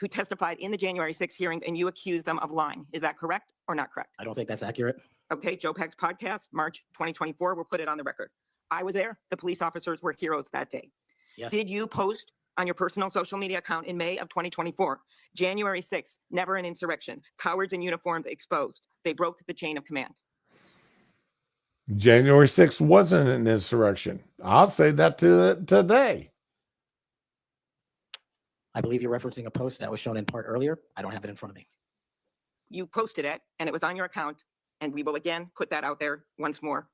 Who testified in the January 6th hearing, and you accused them of lying. Is that correct or not correct? I don't think that's accurate. Okay, Joe Peck's podcast, March 2024, we'll put it on the record. I was there. The police officers were heroes that day. Yes. Did you post on your personal social media account in May of 2024, January 6th, never an insurrection, cowards in uniforms exposed. They broke the chain of command. January 6th wasn't an insurrection. I'll say that today. I believe you're referencing a post that was shown in part earlier. I don't have it in front of me. You posted it and it was on your account, and we will again put that out there once more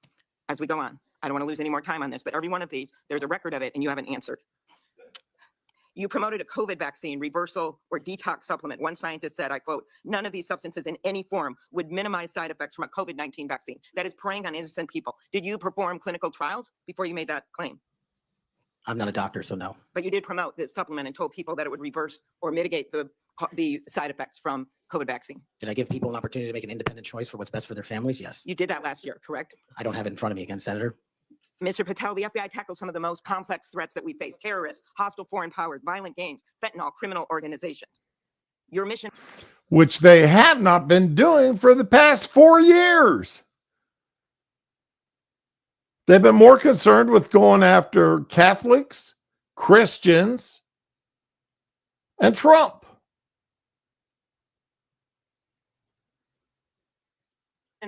as we go on. I don't want to lose any more time on this, but every one of these, there's a record of it and you haven't answered. You promoted a COVID vaccine, reversal, or detox supplement. One scientist said, I quote, none of these substances in any form would minimize side effects from a COVID-19 vaccine. That is preying on innocent people. Did you perform clinical trials before you made that claim? I'm not a doctor, so no. But you did promote this supplement and told people that it would reverse or mitigate the side effects from COVID vaccine. Did I give people an opportunity to make an independent choice for what's best for their families? Yes. You did that last year, correct? I don't have it in front of me again, Senator. Mr. Patel, the FBI tackles some of the most complex threats that we face: terrorists, hostile foreign powers, violent gangs, fentanyl, criminal organizations. Your mission, which they have not been doing for the past 4 years. They've been more concerned with going after Catholics, Christians, and Trump.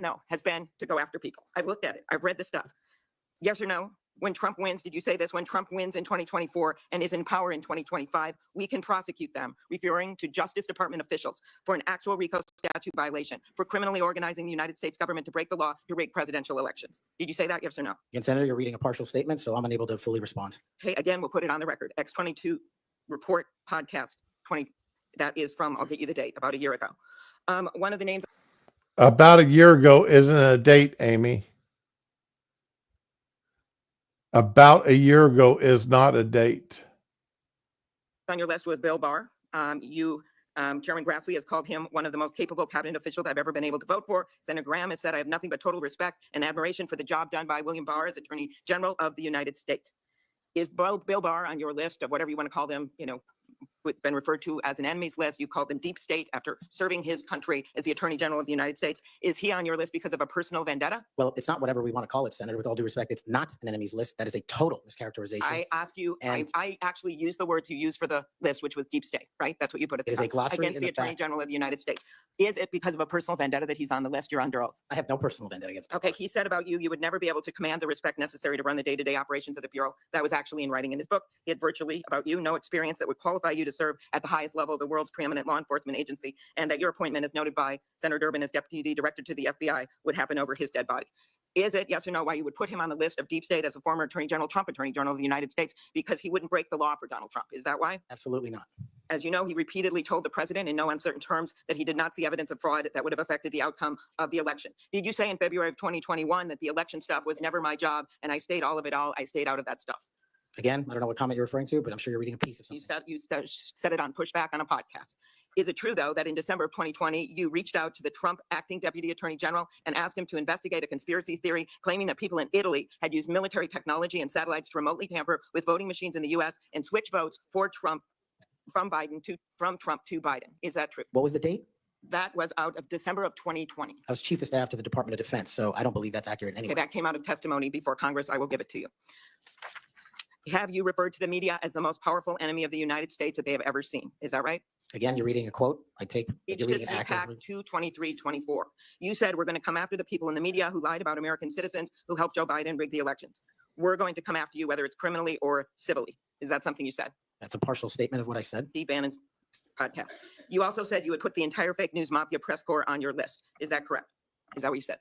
no, has been to go after people. I've looked at it. I've read the stuff. Yes or no? When Trump wins, did you say this? When Trump wins in 2024 and is in power in 2025, we can prosecute them, referring to Justice Department officials for an actual RICO statute violation for criminally organizing the United States government to break the law to rig presidential elections. Did you say that? Yes or no? Again, Senator, you're reading a partial statement, so I'm unable to fully respond. Okay, again, we'll put it on the record. X22 report podcast 20. That is from, I'll get you the date, about a year ago. One of the names. About a year ago isn't a date, Amy. About a year ago is not a date. On your list was Bill Barr. Chairman Grassley has called him one of the most capable cabinet officials I've ever been able to vote for. Senator Graham has said, I have nothing but total respect and admiration for the job done by William Barr as Attorney General of the United States. Is Bill Barr on your list of whatever you want to call them, what's been referred to as an enemies list? You called them deep state after serving his country as the Attorney General of the United States. Is he on your list because of a personal vendetta? Well, it's not whatever we want to call it, Senator. With all due respect, it's not an enemies list. That is a total mischaracterization. I asked you, And- I actually used the words you used for the list, which was deep state, right? That's what you put at the It is a top. glossary Against in the the Attorney back. General of the United States. Is it because of a personal vendetta that he's on the list? You're under oath. I have no personal vendetta against Bill Okay, Barr. he said about you, you would never be able to command the respect necessary to run the day-to-day operations of the Bureau. That was actually in writing in his book. He had virtually, about you, no experience that would qualify you to serve at the highest level of the world's preeminent law enforcement agency, and that your appointment, as noted by Senator Durbin as Deputy Director to the FBI, would happen over his dead body. Is it, yes or no, why you would put him on the list of deep state as a former Attorney General, Trump Attorney General of the United States, because he wouldn't break the law for Donald Trump? Is that why? Absolutely not. As you know, he repeatedly told the president in no uncertain terms that he did not see evidence of fraud that would have affected the outcome of the election. Did you say in February of 2021 that the election stuff was never my job and I stayed all of it all? I stayed out of that stuff. Again, I don't know what comment you're referring to, but I'm sure you're reading a piece of You something. said it on Pushback on a podcast. Is it true, though, that in December of 2020, you reached out to the Trump acting deputy attorney general and asked him to investigate a conspiracy theory claiming that people in Italy had used military technology and satellites to remotely tamper with voting machines in the US and switch votes for Trump from Trump to Biden? Is that true? What was the date? That was out of December of 2020. I was chief of staff to the Department of Defense, so I don't believe that's accurate Okay, anyway. that came out of testimony before Congress. I will give it to you. Have you referred to the media as the most powerful enemy of the United States that they have ever seen? Is that right? Again, you're reading a quote. I take that It's you're to reading it accurately. CPAC 223-24. You said we're going to come after the people in the media who lied about American citizens who helped Joe Biden rig the elections. We're going to come after you, whether it's criminally or civilly. Is that something you said? That's a partial statement of what I said. Steve Bannon's podcast. You also said you would put the entire fake news mafia press corps on your list. Is that correct? Is that what you said?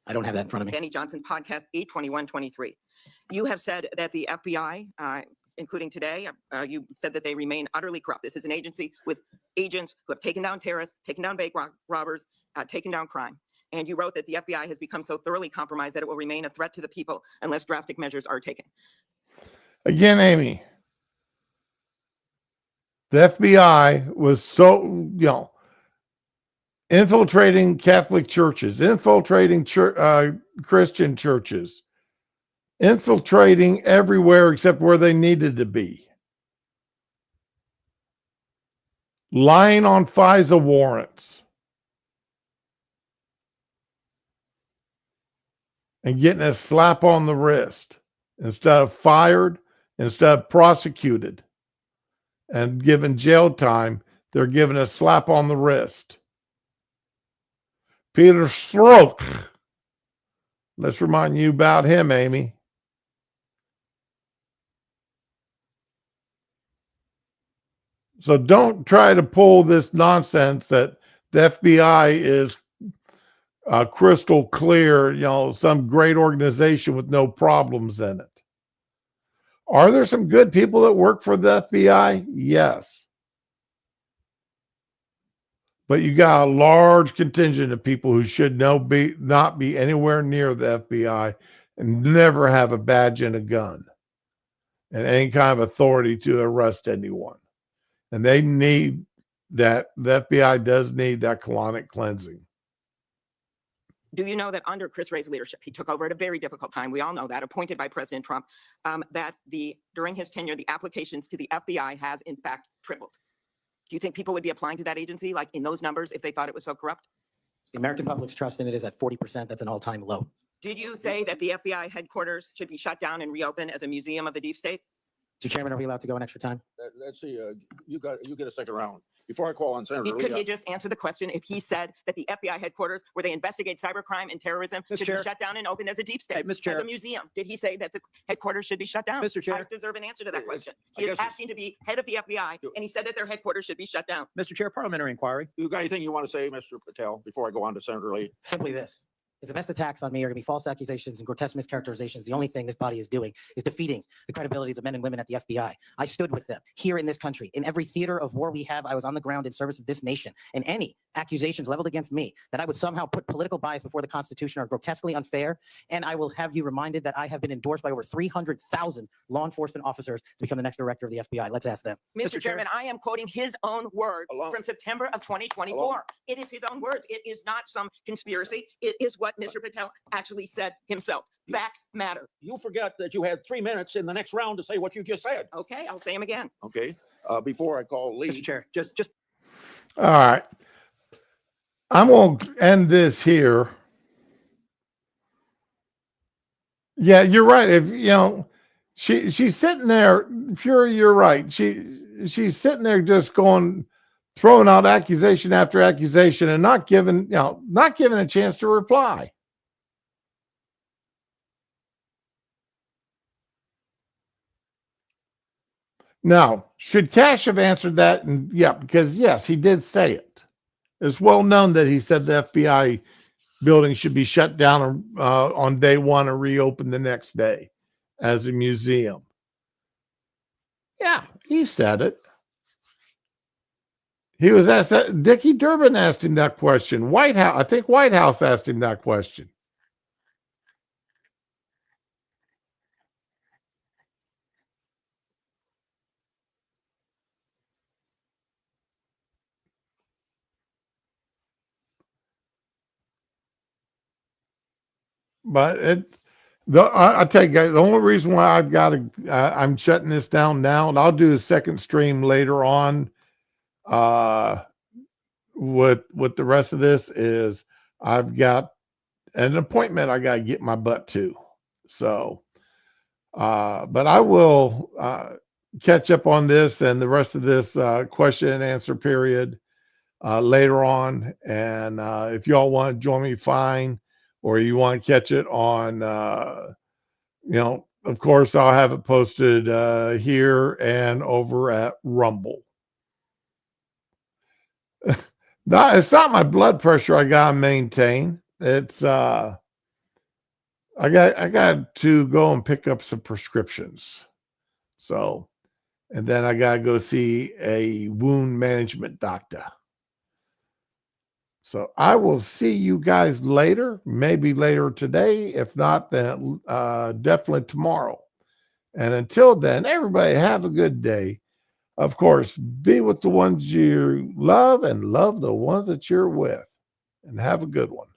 I don't have that in front of me. Benny Johnson podcast 821-23. You have said that the FBI, including today, you said that they remain utterly corrupt. This is an agency with agents who have taken down terrorists, taken down bank robbers, taken down crime. And you wrote that the FBI has become so thoroughly compromised that it will remain a threat to the people unless drastic measures are taken. Again, Amy, the FBI was so, infiltrating Catholic churches, infiltrating Christian churches, infiltrating everywhere except where they needed to be, lying on FISA warrants, and getting a slap on the wrist instead of fired, instead of prosecuted and given jail time. They're given a slap on the wrist. Peter Strzok. Let's remind you about him, Amy. So don't try to pull this nonsense that the FBI is crystal clear, some great organization with no problems in it. Are there some good people that work for the FBI? Yes. But you got a large contingent of people who should not be anywhere near the FBI and never have a badge and a gun and any kind of authority to arrest anyone. And they need that. The FBI does need that colonic cleansing. Do you know that under Chris Wray's leadership, he took over at a very difficult time, we all know that, appointed by President Trump, that during his tenure, the applications to the FBI has in fact tripled? Do you think people would be applying to that agency, like in those numbers, if they thought it was so corrupt? The American public's trust in it is at 40%. That's an all-time low. Did you say that the FBI headquarters should be shut down and reopened as a museum of the deep state? Mr. Chairman, are we allowed to go an extra time? Let's see, you get a second round. Before I call on Senator Could Lee. he just answer the question if he said that the FBI headquarters, where they investigate cybercrime and terrorism, Mr. should Chair. be shut down and opened as a deep state, Hey, Mr. Chair. as a museum? Did he say that the headquarters should be shut down? Mr. Chair. I deserve an answer to that question. I He guess is it's- asking to be head of the FBI, and he said that their headquarters should be shut down. Mr. Chair, parliamentary inquiry. You got anything you want to say, Mr. Patel, before I go on to Senator Lee? Simply this. If the best attacks on me are going to be false accusations and grotesque mischaracterizations, the only thing this body is doing is defeating the credibility of the men and women at the FBI. I stood with them here in this country. In every theater of war we have, I was on the ground in service of this nation. And any accusations leveled against me that I would somehow put political bias before the Constitution are grotesquely unfair. And I will have you reminded that I have been endorsed by over 300,000 law enforcement officers to become the next director of the FBI. Let's ask them. Mr. Mr. Chair. Chairman, I am quoting his own words Along- from September of 2024. Along- It is his own words. It is not some conspiracy. It is what Mr. Patel actually said himself. Facts matter. You forget that you had 3 minutes in the next round to say what you just said. Okay, I'll say them again. Okay, before I call Lee. Mr. Chair, just All right. I'm going to end this here. Yeah, you're right. If she's sitting there, Fury, you're right. She's sitting there just throwing out accusation after accusation and not given a chance to reply. Now, should Cash have answered that? And yeah, because yes, he did say it. It's well known that he said the FBI building should be shut down on day one and reopened the next day as a museum. Yeah, he said it. He was asked that. Dickie Durbin asked him that question. White House asked him that question. but I tell you guys, the only reason why I've got to, I'm shutting this down now, and I'll do a second stream later on, with the rest of this is I've got an appointment I got to get my butt to. So, but I will catch up on this and the rest of this question and answer period later on. And if y'all want to join me, fine. Or you want to catch it on, of course, I'll have it posted here and over at Rumble. It's not my blood pressure I gotta maintain. It's I got to go and pick up some prescriptions. So, and then I gotta go see a wound management doctor. So I will see you guys later, maybe later today. If not, then definitely tomorrow. And until then, everybody have a good day. Of course, be with the ones you love and love the ones that you're with. And have a good one.